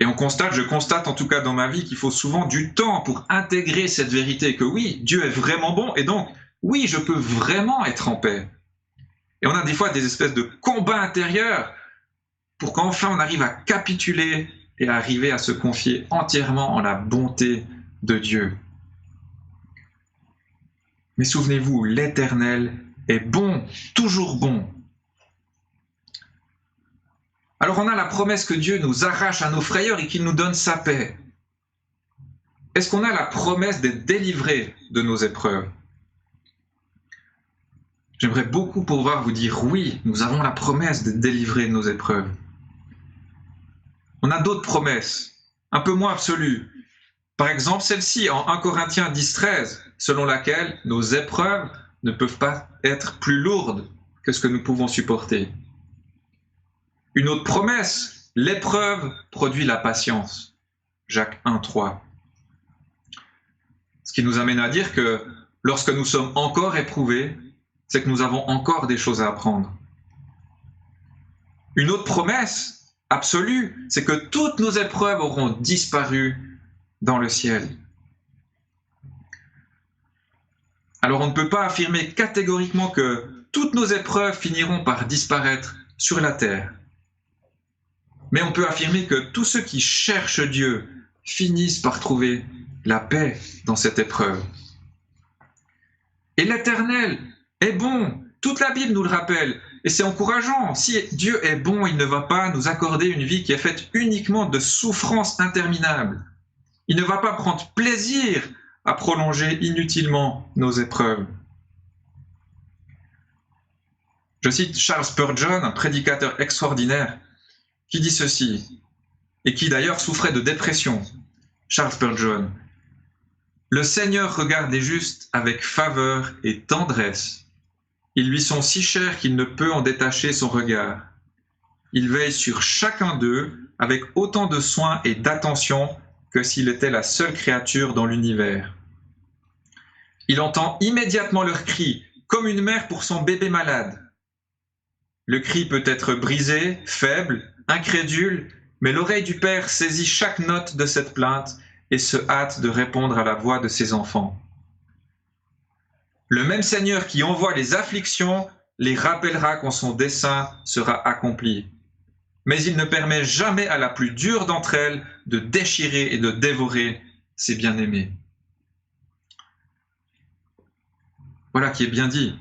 Et je constate en tout cas dans ma vie qu'il faut souvent du temps pour intégrer cette vérité que oui, Dieu est vraiment bon et donc oui, je peux vraiment être en paix. Et on a des fois des espèces de combats intérieurs pour qu'enfin on arrive à capituler et à arriver à se confier entièrement en la bonté de Dieu. Mais souvenez-vous, l'Éternel est bon, toujours bon. Alors on a la promesse que Dieu nous arrache à nos frayeurs et qu'il nous donne sa paix. Est-ce qu'on a la promesse d'être délivrés de nos épreuves? J'aimerais beaucoup pouvoir vous dire oui, nous avons la promesse d'être délivrés de nos épreuves. On a d'autres promesses, un peu moins absolues. Par exemple, celle-ci en 1 Corinthiens 10,13, selon laquelle nos épreuves ne peuvent pas être plus lourdes que ce que nous pouvons supporter. Une autre promesse, l'épreuve produit la patience. Jacques 1,3. Ce qui nous amène à dire que lorsque nous sommes encore éprouvés, c'est que nous avons encore des choses à apprendre. Une autre promesse absolue, c'est que toutes nos épreuves auront disparu dans le ciel. Alors on ne peut pas affirmer catégoriquement que toutes nos épreuves finiront par disparaître sur la terre. Mais on peut affirmer que tous ceux qui cherchent Dieu finissent par trouver la paix dans cette épreuve. Et l'Éternel est bon. Toute la Bible nous le rappelle. Et c'est encourageant. Si Dieu est bon, il ne va pas nous accorder une vie qui est faite uniquement de souffrances interminables. Il ne va pas prendre plaisir à prolonger inutilement nos épreuves. Je cite Charles Spurgeon, un prédicateur extraordinaire, qui dit ceci, et qui d'ailleurs souffrait de dépression. Charles Spurgeon. Le Seigneur regarde les justes avec faveur et tendresse. Ils lui sont si chers qu'il ne peut en détacher son regard. Il veille sur chacun d'eux avec autant de soin et d'attention que s'il était la seule créature dans l'univers. Il entend immédiatement leurs cris, comme une mère pour son bébé malade. Le cri peut être brisé, faible, incrédule, mais l'oreille du Père saisit chaque note de cette plainte et se hâte de répondre à la voix de ses enfants. Le même Seigneur qui envoie les afflictions les rappellera quand son dessein sera accompli. Mais il ne permet jamais à la plus dure d'entre elles de déchirer et de dévorer ses bien-aimés. Voilà qui est bien dit.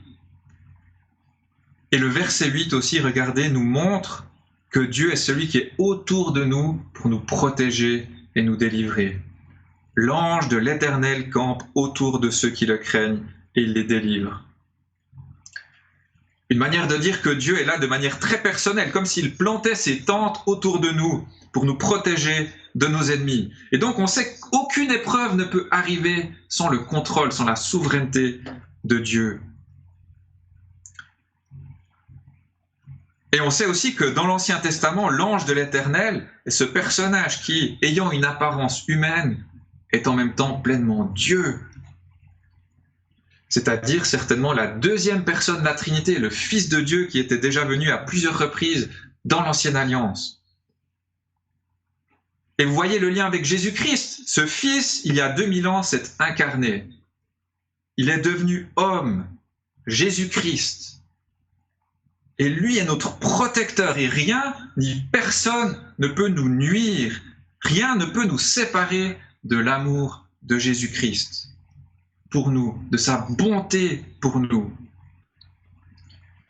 Et le verset 8 aussi, regardez, nous montre que Dieu est celui qui est autour de nous pour nous protéger et nous délivrer. L'ange de l'Éternel campe autour de ceux qui le craignent et il les délivre. Une manière de dire que Dieu est là de manière très personnelle, comme s'il plantait ses tentes autour de nous pour nous protéger de nos ennemis. Et donc on sait qu'aucune épreuve ne peut arriver sans le contrôle, sans la souveraineté de Dieu. Et on sait aussi que dans l'Ancien Testament, l'ange de l'Éternel est ce personnage qui, ayant une apparence humaine, est en même temps pleinement Dieu. C'est-à-dire certainement la deuxième personne de la Trinité, le Fils de Dieu qui était déjà venu à plusieurs reprises dans l'Ancienne Alliance. Et vous voyez le lien avec Jésus-Christ. Ce Fils, il y a 2000 ans, s'est incarné. Il est devenu homme, Jésus-Christ. Et lui est notre protecteur et rien ni personne ne peut nous nuire. Rien ne peut nous séparer de l'amour de Jésus-Christ pour nous, de sa bonté pour nous.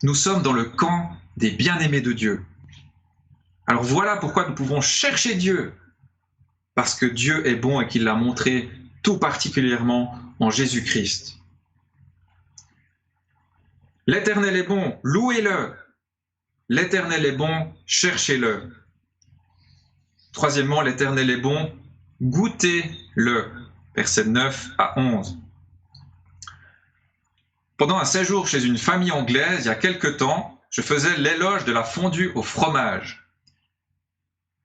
Nous sommes dans le camp des bien-aimés de Dieu. Alors voilà pourquoi nous pouvons chercher Dieu, parce que Dieu est bon et qu'il l'a montré tout particulièrement en Jésus-Christ. L'Éternel est bon, louez-le. L'Éternel est bon, cherchez-le. Troisièmement, l'Éternel est bon, goûtez-le. Versets 9 à 11. Pendant un séjour chez une famille anglaise, il y a quelque temps, je faisais l'éloge de la fondue au fromage.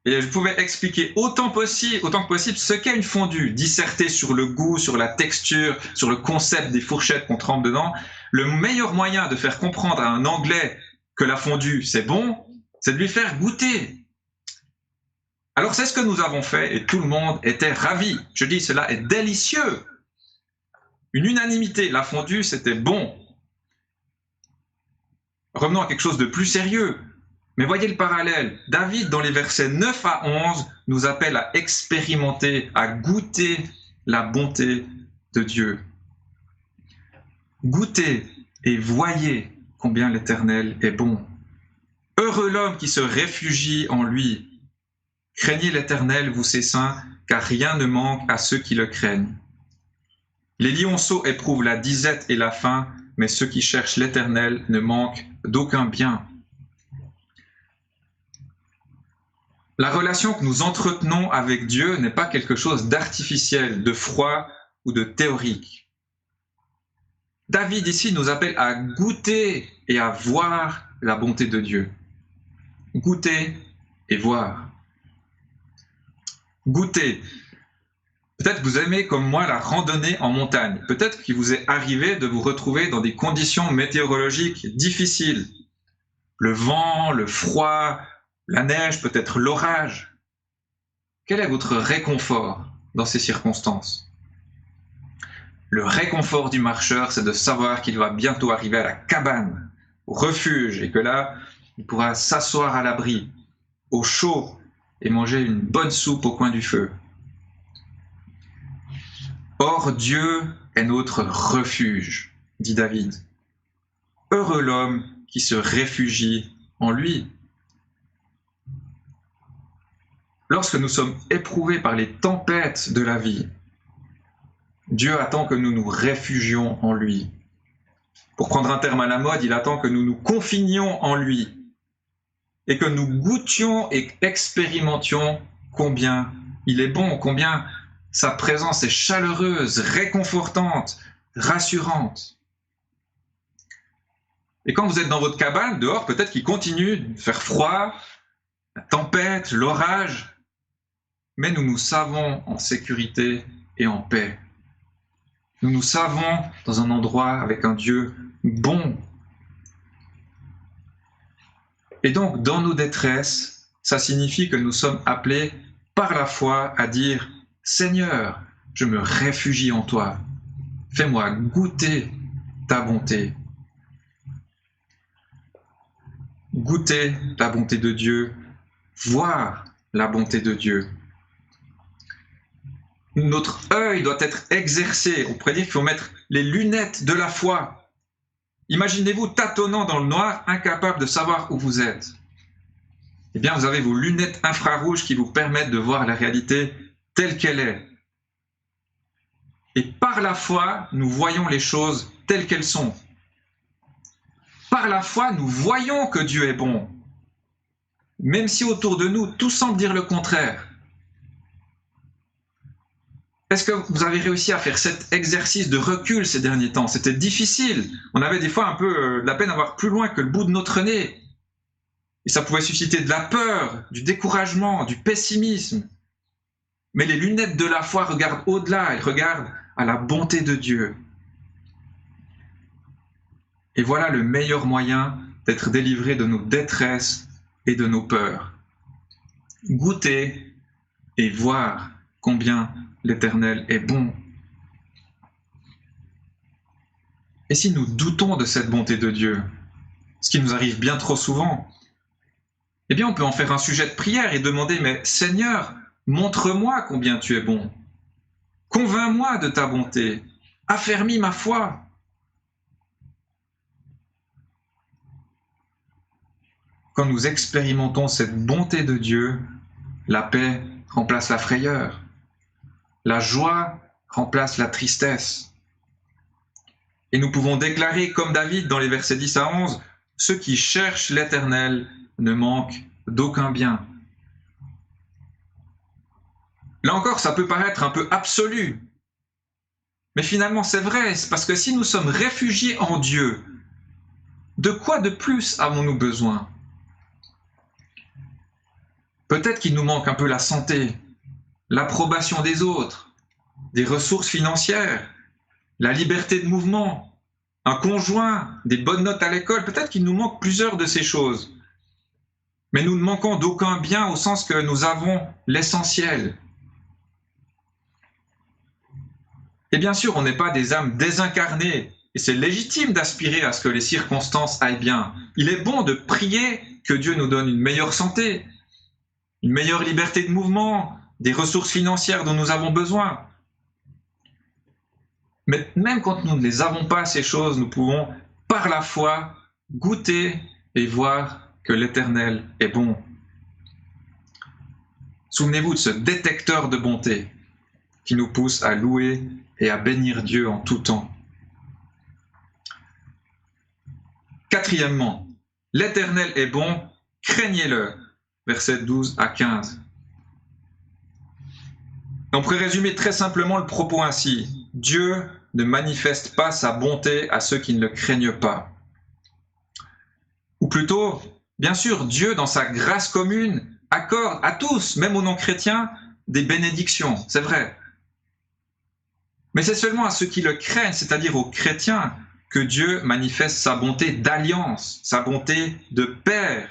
Et je pouvais expliquer autant que possible ce qu'est une fondue, disserter sur le goût, sur la texture, sur le concept des fourchettes qu'on trempe dedans. Le meilleur moyen de faire comprendre à un Anglais que la fondue, c'est bon, c'est de lui faire goûter. Alors c'est ce que nous avons fait et tout le monde était ravi. Je dis, cela est délicieux. Une unanimité, la fondue, c'était bon. Revenons à quelque chose de plus sérieux. Mais voyez le parallèle. David, dans les versets 9 à 11, nous appelle à expérimenter, à goûter la bonté de Dieu. Goûtez et voyez combien l'Éternel est bon. Heureux l'homme qui se réfugie en lui. Craignez l'Éternel, vous ses saints, car rien ne manque à ceux qui le craignent. Les lionceaux éprouvent la disette et la faim, mais ceux qui cherchent l'Éternel ne manquent d'aucun bien. La relation que nous entretenons avec Dieu n'est pas quelque chose d'artificiel, de froid ou de théorique. David ici nous appelle à goûter et à voir la bonté de Dieu. Goûter et voir. Goûter. Peut-être que vous aimez comme moi la randonnée en montagne. Peut-être qu'il vous est arrivé de vous retrouver dans des conditions météorologiques difficiles. Le vent, le froid, la neige, peut-être l'orage. Quel est votre réconfort dans ces circonstances? Le réconfort du marcheur, c'est de savoir qu'il va bientôt arriver à la cabane, au refuge, et que là, il pourra s'asseoir à l'abri, au chaud, et manger une bonne soupe au coin du feu. Or, Dieu est notre refuge, dit David. Heureux l'homme qui se réfugie en lui. Lorsque nous sommes éprouvés par les tempêtes de la vie, Dieu attend que nous nous réfugions en lui. Pour prendre un terme à la mode, il attend que nous nous confinions en lui et que nous goûtions et expérimentions combien il est bon, combien sa présence est chaleureuse, réconfortante, rassurante. Et quand vous êtes dans votre cabane, dehors, peut-être qu'il continue de faire froid, la tempête, l'orage, mais nous nous savons en sécurité et en paix. Nous nous savons dans un endroit avec un Dieu bon. Et donc, dans nos détresses, ça signifie que nous sommes appelés par la foi à dire « Seigneur, je me réfugie en toi. Fais-moi goûter ta bonté. » goûter la bonté de Dieu, voir la bonté de Dieu. Notre œil doit être exercé. On pourrait dire qu'il faut mettre les lunettes de la foi. Imaginez-vous tâtonnant dans le noir, incapable de savoir où vous êtes. Eh bien, vous avez vos lunettes infrarouges qui vous permettent de voir la réalité telle qu'elle est. Et par la foi, nous voyons les choses telles qu'elles sont. Par la foi, nous voyons que Dieu est bon, même si autour de nous, tout semble dire le contraire. Est-ce que vous avez réussi à faire cet exercice de recul ces derniers temps? C'était difficile. On avait des fois un peu de la peine à voir plus loin que le bout de notre nez. Et ça pouvait susciter de la peur, du découragement, du pessimisme. Mais les lunettes de la foi regardent au-delà, elles regardent à la bonté de Dieu. Et voilà le meilleur moyen d'être délivré de nos détresses et de nos peurs. Goûter et voir combien l'Éternel est bon. Et si nous doutons de cette bonté de Dieu, ce qui nous arrive bien trop souvent, eh bien on peut en faire un sujet de prière et demander « Mais Seigneur, montre-moi combien tu es bon. Convainc-moi de ta bonté. Affermis ma foi. » Quand nous expérimentons cette bonté de Dieu, la paix remplace la frayeur. La joie remplace la tristesse. Et nous pouvons déclarer, comme David dans les versets 10 à 11, « Ceux qui cherchent l'Éternel ne manquent d'aucun bien. » Là encore, ça peut paraître un peu absolu. Mais finalement, c'est vrai, c'est parce que si nous sommes réfugiés en Dieu, de quoi de plus avons-nous besoin? Peut-être qu'il nous manque un peu la santé, l'approbation des autres, des ressources financières, la liberté de mouvement, un conjoint, des bonnes notes à l'école. Peut-être qu'il nous manque plusieurs de ces choses. Mais nous ne manquons d'aucun bien au sens que nous avons l'essentiel. Et bien sûr, on n'est pas des âmes désincarnées, et c'est légitime d'aspirer à ce que les circonstances aillent bien. Il est bon de prier que Dieu nous donne une meilleure santé, une meilleure liberté de mouvement, des ressources financières dont nous avons besoin. Mais même quand nous ne les avons pas, ces choses, nous pouvons, par la foi, goûter et voir que l'Éternel est bon. Souvenez-vous de ce détecteur de bonté qui nous pousse à louer et à bénir Dieu en tout temps. Quatrièmement, l'Éternel est bon, craignez-le. Versets 12 à 15. On pourrait résumer très simplement le propos ainsi. Dieu ne manifeste pas sa bonté à ceux qui ne le craignent pas. Ou plutôt, bien sûr, Dieu, dans sa grâce commune, accorde à tous, même aux non-chrétiens, des bénédictions, c'est vrai. Mais c'est seulement à ceux qui le craignent, c'est-à-dire aux chrétiens, que Dieu manifeste sa bonté d'alliance, sa bonté de Père.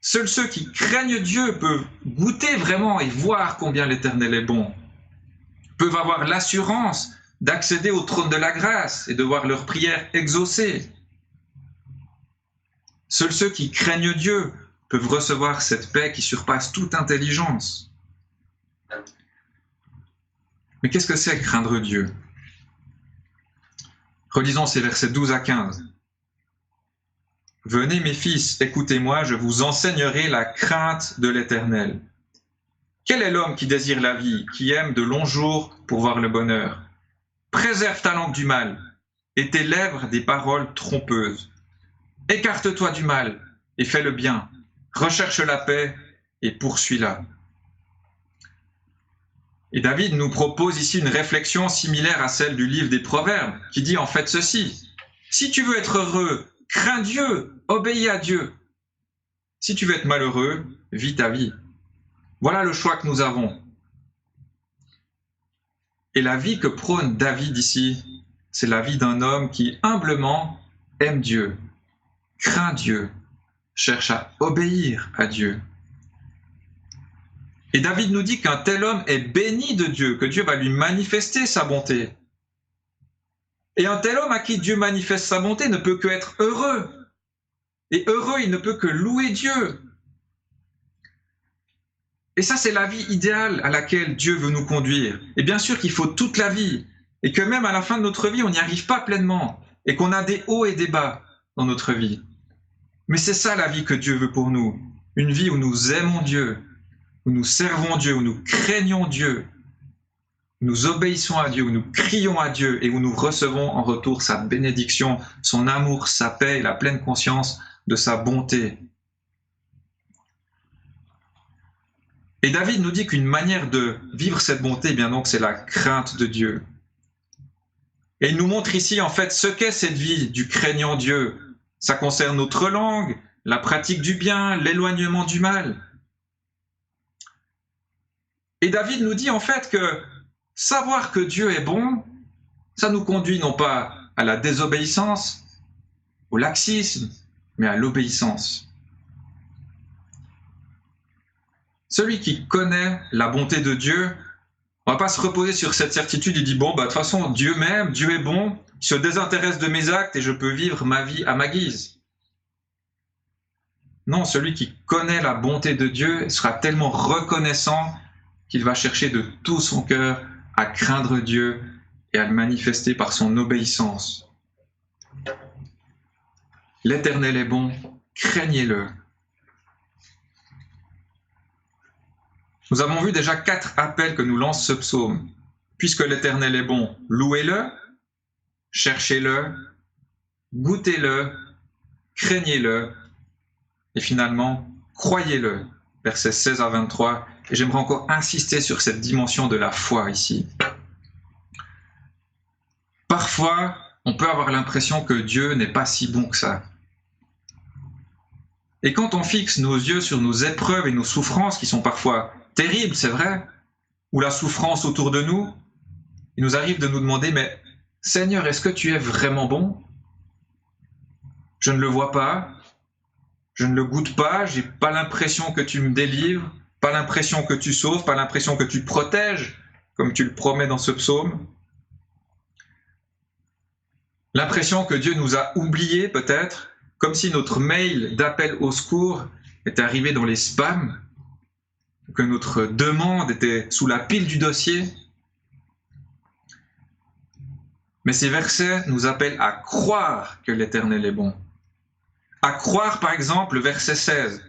Seuls ceux qui craignent Dieu peuvent goûter vraiment et voir combien l'Éternel est bon, peuvent avoir l'assurance d'accéder au trône de la grâce et de voir leurs prières exaucées. Seuls ceux qui craignent Dieu peuvent recevoir cette paix qui surpasse toute intelligence. Mais qu'est-ce que c'est craindre Dieu? Relisons ces versets 12 à 15. « Venez mes fils, écoutez-moi, je vous enseignerai la crainte de l'Éternel. Quel est l'homme qui désire la vie, qui aime de longs jours pour voir le bonheur? Préserve ta langue du mal et tes lèvres des paroles trompeuses. Écarte-toi du mal et fais le bien. Recherche la paix et poursuis-la. » Et David nous propose ici une réflexion similaire à celle du livre des Proverbes, qui dit en fait ceci. Si tu veux être heureux, crains Dieu, obéis à Dieu. Si tu veux être malheureux, vis ta vie. Voilà le choix que nous avons. Et la vie que prône David ici, c'est la vie d'un homme qui humblement aime Dieu, craint Dieu, cherche à obéir à Dieu. Et David nous dit qu'un tel homme est béni de Dieu, que Dieu va lui manifester sa bonté. Et un tel homme à qui Dieu manifeste sa bonté ne peut que être heureux. Et heureux, il ne peut que louer Dieu. Et ça, c'est la vie idéale à laquelle Dieu veut nous conduire. Et bien sûr qu'il faut toute la vie, et que même à la fin de notre vie, on n'y arrive pas pleinement, et qu'on a des hauts et des bas dans notre vie. Mais c'est ça la vie que Dieu veut pour nous. Une vie où nous aimons Dieu, où nous servons Dieu, où nous craignons Dieu, où nous obéissons à Dieu, où nous crions à Dieu et où nous recevons en retour sa bénédiction, son amour, sa paix et la pleine conscience de sa bonté. Et David nous dit qu'une manière de vivre cette bonté, eh bien donc, c'est la crainte de Dieu. Et il nous montre ici en fait ce qu'est cette vie du craignant Dieu. Ça concerne notre langue, la pratique du bien, l'éloignement du mal. Et David nous dit en fait que savoir que Dieu est bon, ça nous conduit non pas à la désobéissance, au laxisme, mais à l'obéissance. Celui qui connaît la bonté de Dieu, on ne va pas se reposer sur cette certitude, il dit bon, de toute façon, Dieu m'aime, Dieu est bon, il se désintéresse de mes actes et je peux vivre ma vie à ma guise. Non, celui qui connaît la bonté de Dieu sera tellement reconnaissant qu'il va chercher de tout son cœur à craindre Dieu et à le manifester par son obéissance. L'Éternel est bon, craignez-le. Nous avons vu déjà 4 appels que nous lance ce psaume. Puisque l'Éternel est bon, louez-le, cherchez-le, goûtez-le, craignez-le, et finalement, croyez-le. Versets 16 à 23. Et j'aimerais encore insister sur cette dimension de la foi ici. Parfois, on peut avoir l'impression que Dieu n'est pas si bon que ça. Et quand on fixe nos yeux sur nos épreuves et nos souffrances, qui sont parfois terribles, c'est vrai, ou la souffrance autour de nous, il nous arrive de nous demander, mais Seigneur, est-ce que tu es vraiment bon? Je ne le vois pas, je ne le goûte pas, j'ai pas l'impression que tu me délivres, pas l'impression que tu sauves, pas l'impression que tu protèges, comme tu le promets dans ce psaume. L'impression que Dieu nous a oubliés peut-être, comme si notre mail d'appel au secours était arrivé dans les spams, que notre demande était sous la pile du dossier. Mais ces versets nous appellent à croire que l'Éternel est bon. À croire par exemple le verset 16.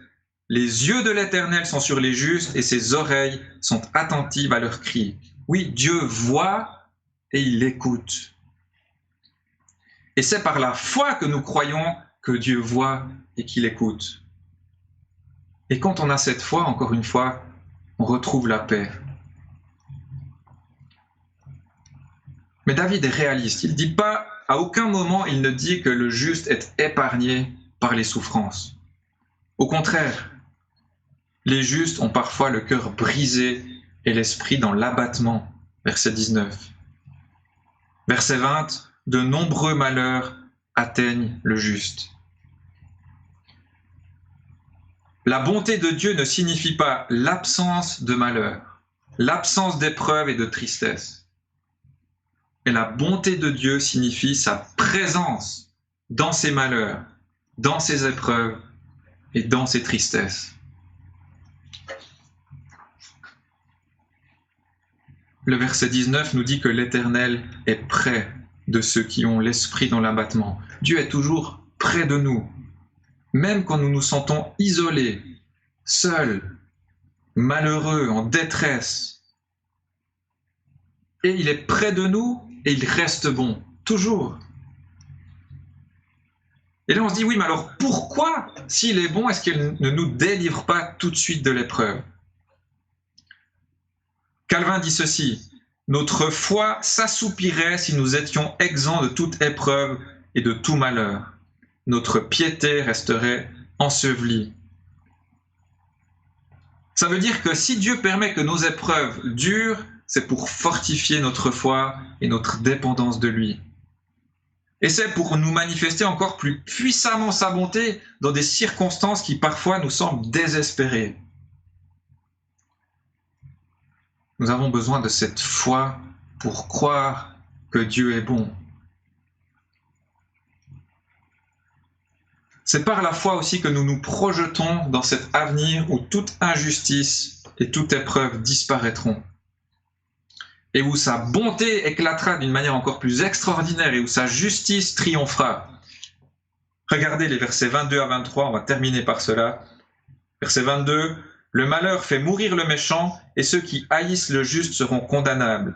Les yeux de l'Éternel sont sur les justes et ses oreilles sont attentives à leurs cris. Oui, Dieu voit et il écoute. Et c'est par la foi que nous croyons que Dieu voit et qu'il écoute. Et quand on a cette foi, encore une fois, on retrouve la paix. Mais David est réaliste. Il ne dit pas, à aucun moment, il ne dit que le juste est épargné par les souffrances. Au contraire, les justes ont parfois le cœur brisé et l'esprit dans l'abattement. Verset 19. Verset 20. De nombreux malheurs atteignent le juste. La bonté de Dieu ne signifie pas l'absence de malheur, l'absence d'épreuves et de tristesse. Et la bonté de Dieu signifie sa présence dans ses malheurs, dans ses épreuves et dans ses tristesses. Le verset 19 nous dit que l'Éternel est près de ceux qui ont l'esprit dans l'abattement. Dieu est toujours près de nous, même quand nous nous sentons isolés, seuls, malheureux, en détresse. Et il est près de nous et il reste bon, toujours. Et là on se dit, oui, mais alors pourquoi, s'il est bon, est-ce qu'il ne nous délivre pas tout de suite de l'épreuve? Calvin dit ceci, « Notre foi s'assoupirait si nous étions exempts de toute épreuve et de tout malheur. Notre piété resterait ensevelie. » Ça veut dire que si Dieu permet que nos épreuves durent, c'est pour fortifier notre foi et notre dépendance de lui. Et c'est pour nous manifester encore plus puissamment sa bonté dans des circonstances qui parfois nous semblent désespérées. Nous avons besoin de cette foi pour croire que Dieu est bon. C'est par la foi aussi que nous nous projetons dans cet avenir où toute injustice et toute épreuve disparaîtront. Et où sa bonté éclatera d'une manière encore plus extraordinaire et où sa justice triomphera. Regardez les versets 22 à 23, on va terminer par cela. Verset 22, « Le malheur fait mourir le méchant, et ceux qui haïssent le juste seront condamnables.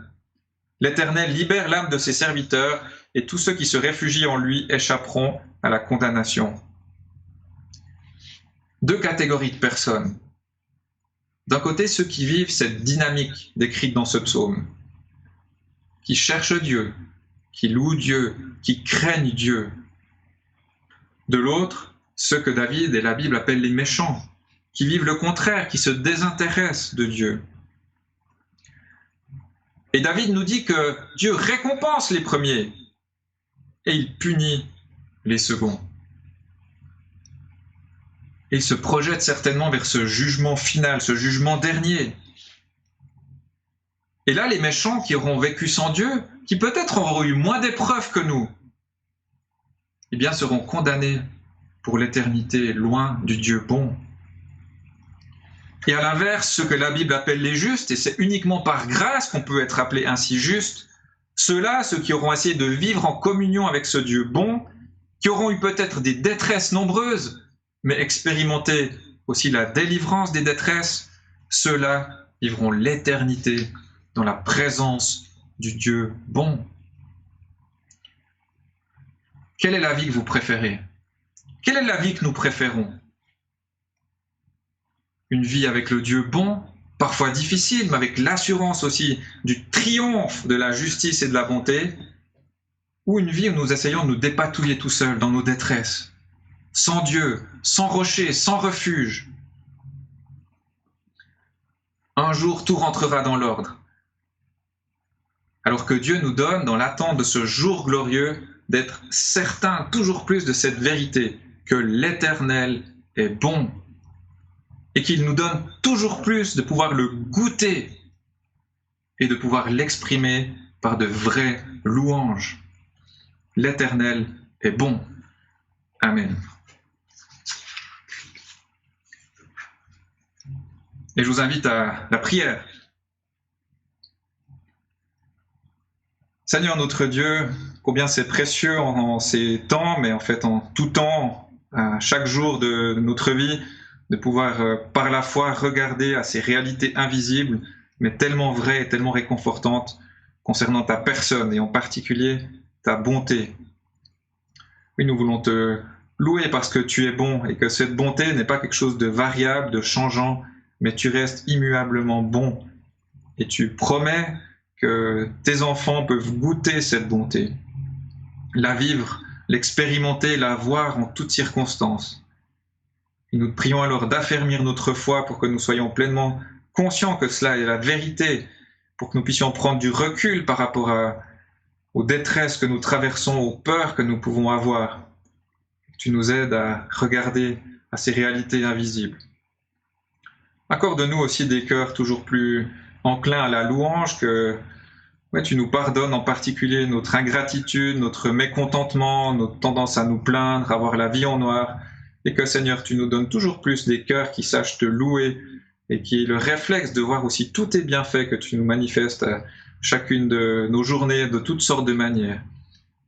L'Éternel libère l'âme de ses serviteurs, et tous ceux qui se réfugient en lui échapperont à la condamnation. » Deux catégories de personnes. D'un côté, ceux qui vivent cette dynamique décrite dans ce psaume, qui cherchent Dieu, qui louent Dieu, qui craignent Dieu. De l'autre, ceux que David et la Bible appellent les méchants, qui vivent le contraire, qui se désintéressent de Dieu. Et David nous dit que Dieu récompense les premiers et il punit les seconds. Et il se projette certainement vers ce jugement final, ce jugement dernier. Et là, les méchants qui auront vécu sans Dieu, qui peut-être auront eu moins d'épreuves que nous, eh bien seront condamnés pour l'éternité loin du Dieu bon. Et à l'inverse, ceux que la Bible appelle les justes, et c'est uniquement par grâce qu'on peut être appelé ainsi juste, ceux-là, ceux qui auront essayé de vivre en communion avec ce Dieu bon, qui auront eu peut-être des détresses nombreuses, mais expérimenté aussi la délivrance des détresses, ceux-là vivront l'éternité dans la présence du Dieu bon. Quelle est la vie que vous préférez? Quelle est la vie que nous préférons? Une vie avec le Dieu bon, parfois difficile, mais avec l'assurance aussi du triomphe de la justice et de la bonté, ou une vie où nous essayons de nous dépatouiller tout seuls dans nos détresses, sans Dieu, sans rocher, sans refuge. Un jour, tout rentrera dans l'ordre. Alors que Dieu nous donne, dans l'attente de ce jour glorieux, d'être certains toujours plus de cette vérité, que l'Éternel est bon, et qu'il nous donne toujours plus de pouvoir le goûter et de pouvoir l'exprimer par de vraies louanges. L'Éternel est bon. Amen. Et je vous invite à la prière. Seigneur notre Dieu, combien c'est précieux en ces temps, mais en fait en tout temps, à chaque jour de notre vie, de pouvoir par la foi regarder à ces réalités invisibles, mais tellement vraies et tellement réconfortantes concernant ta personne et en particulier ta bonté. Oui, nous voulons te louer parce que tu es bon et que cette bonté n'est pas quelque chose de variable, de changeant, mais tu restes immuablement bon et tu promets que tes enfants peuvent goûter cette bonté, la vivre, l'expérimenter, la voir en toutes circonstances. Et nous te prions alors d'affermir notre foi pour que nous soyons pleinement conscients que cela est la vérité, pour que nous puissions prendre du recul par rapport aux détresses que nous traversons, aux peurs que nous pouvons avoir. Que tu nous aides à regarder à ces réalités invisibles. Accorde-nous aussi des cœurs toujours plus enclins à la louange, que tu nous pardonnes en particulier notre ingratitude, notre mécontentement, notre tendance à nous plaindre, à voir la vie en noir, et que Seigneur, tu nous donnes toujours plus des cœurs qui sachent te louer et qui aient le réflexe de voir aussi tous tes bienfaits que tu nous manifestes à chacune de nos journées de toutes sortes de manières.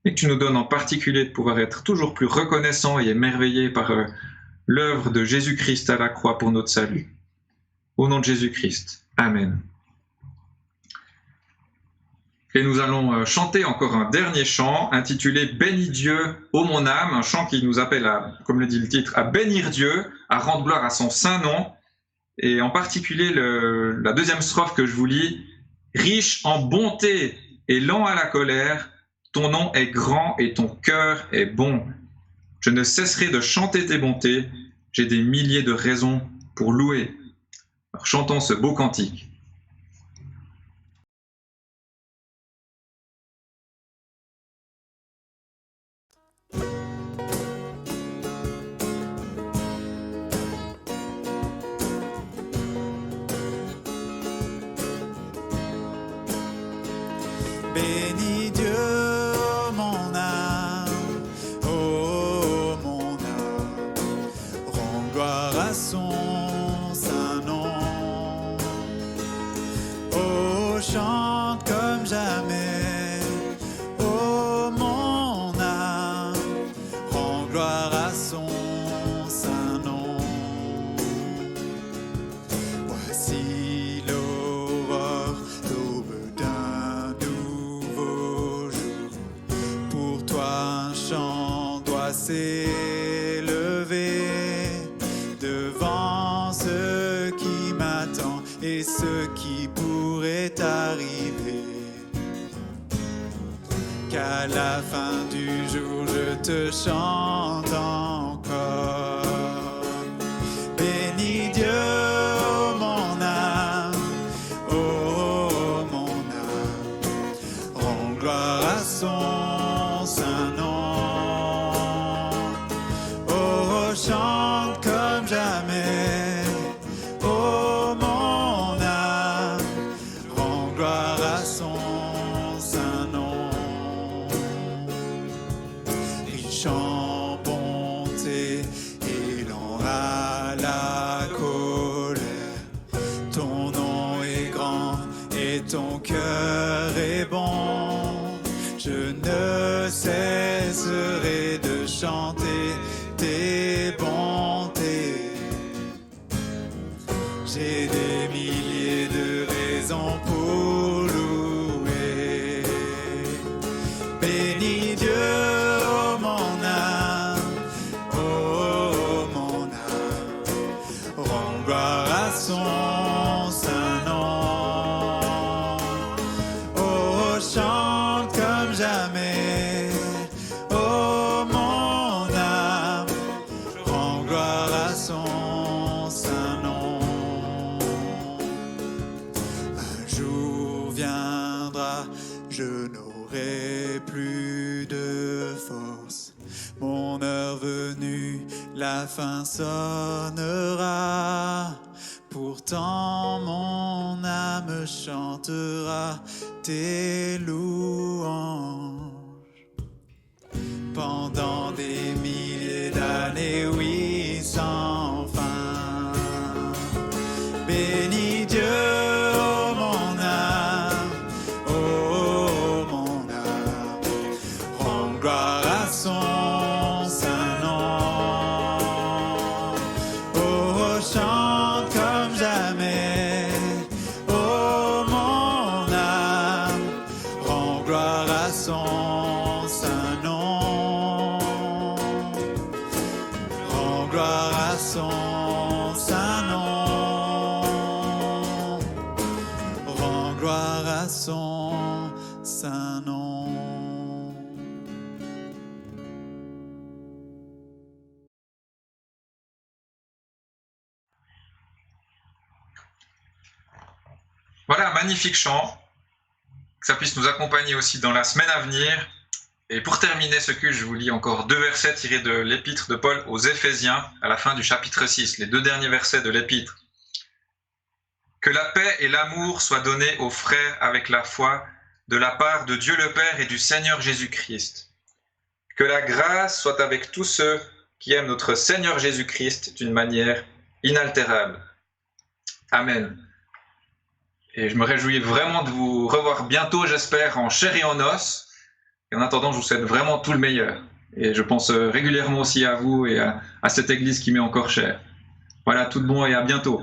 Et que tu nous donnes en particulier de pouvoir être toujours plus reconnaissants et émerveillés par l'œuvre de Jésus-Christ à la croix pour notre salut. Au nom de Jésus-Christ. Amen. Et nous allons chanter encore un dernier chant intitulé « Bénis Dieu, ô mon âme », un chant qui nous appelle, comme le dit le titre, à bénir Dieu, à rendre gloire à son saint nom. Et en particulier la deuxième strophe que je vous lis, « Riche en bonté et lent à la colère, ton nom est grand et ton cœur est bon. Je ne cesserai de chanter tes bontés, j'ai des milliers de raisons pour louer. » Alors chantons ce beau cantique. Bénis Dieu, mon âme, oh mon âme. jamais. Oh mon âme, rends gloire à son saint nom. Voici l'aurore, l'aube d'un nouveau jour. Pour toi un chant doit s'élever devant ce qui m'attend et ce qui pourrait arriver. Qu'à la fin du jour je te chante encore. Bénis Dieu, oh mon âme, oh mon âme, rends gloire à son saint nom. Oh, chante comme jamais, oh mon âme, rends gloire à son saint nom. Riche en bonté et lent à la colère, ton nom est grand et ton cœur est bon. Je ne cesserai de chanter tes bontés. J'ai des milliers de raisons pour louer. Bénis Dieu, oh mon âme, oh mon âme, rends gloire à son saint nom. Oh, chante comme jamais, oh mon âme, rends gloire à son saint nom. Un jour viendra, je n'aurai plus de force. Mon heure venue, la fin sonnera. Pourtant mon âme chantera tes louanges. Pendant des milliers d'années, oui, sans fin. Bénis Dieu, oh mon âme, oh mon âme, rends gloire à son saint nom. Oh, chante comme jamais, oh mon âme, rends gloire à son saint nom. Rends gloire à son saint nom. Rends gloire à son saint nom. Voilà un magnifique chant, que ça puisse nous accompagner aussi dans la semaine à venir. Et pour terminer ce culte, je vous lis encore 2 versets tirés de l'épître de Paul aux Éphésiens, à la fin du chapitre 6, les 2 derniers versets de l'épître. Que la paix et l'amour soient donnés aux frères avec la foi, de la part de Dieu le Père et du Seigneur Jésus-Christ. Que la grâce soit avec tous ceux qui aiment notre Seigneur Jésus-Christ d'une manière inaltérable. Amen. Et je me réjouis vraiment de vous revoir bientôt, j'espère, en chair et en os. Et en attendant, je vous souhaite vraiment tout le meilleur. Et je pense régulièrement aussi à vous et à cette Église qui m'est encore chère. Voilà, tout de bon et à bientôt.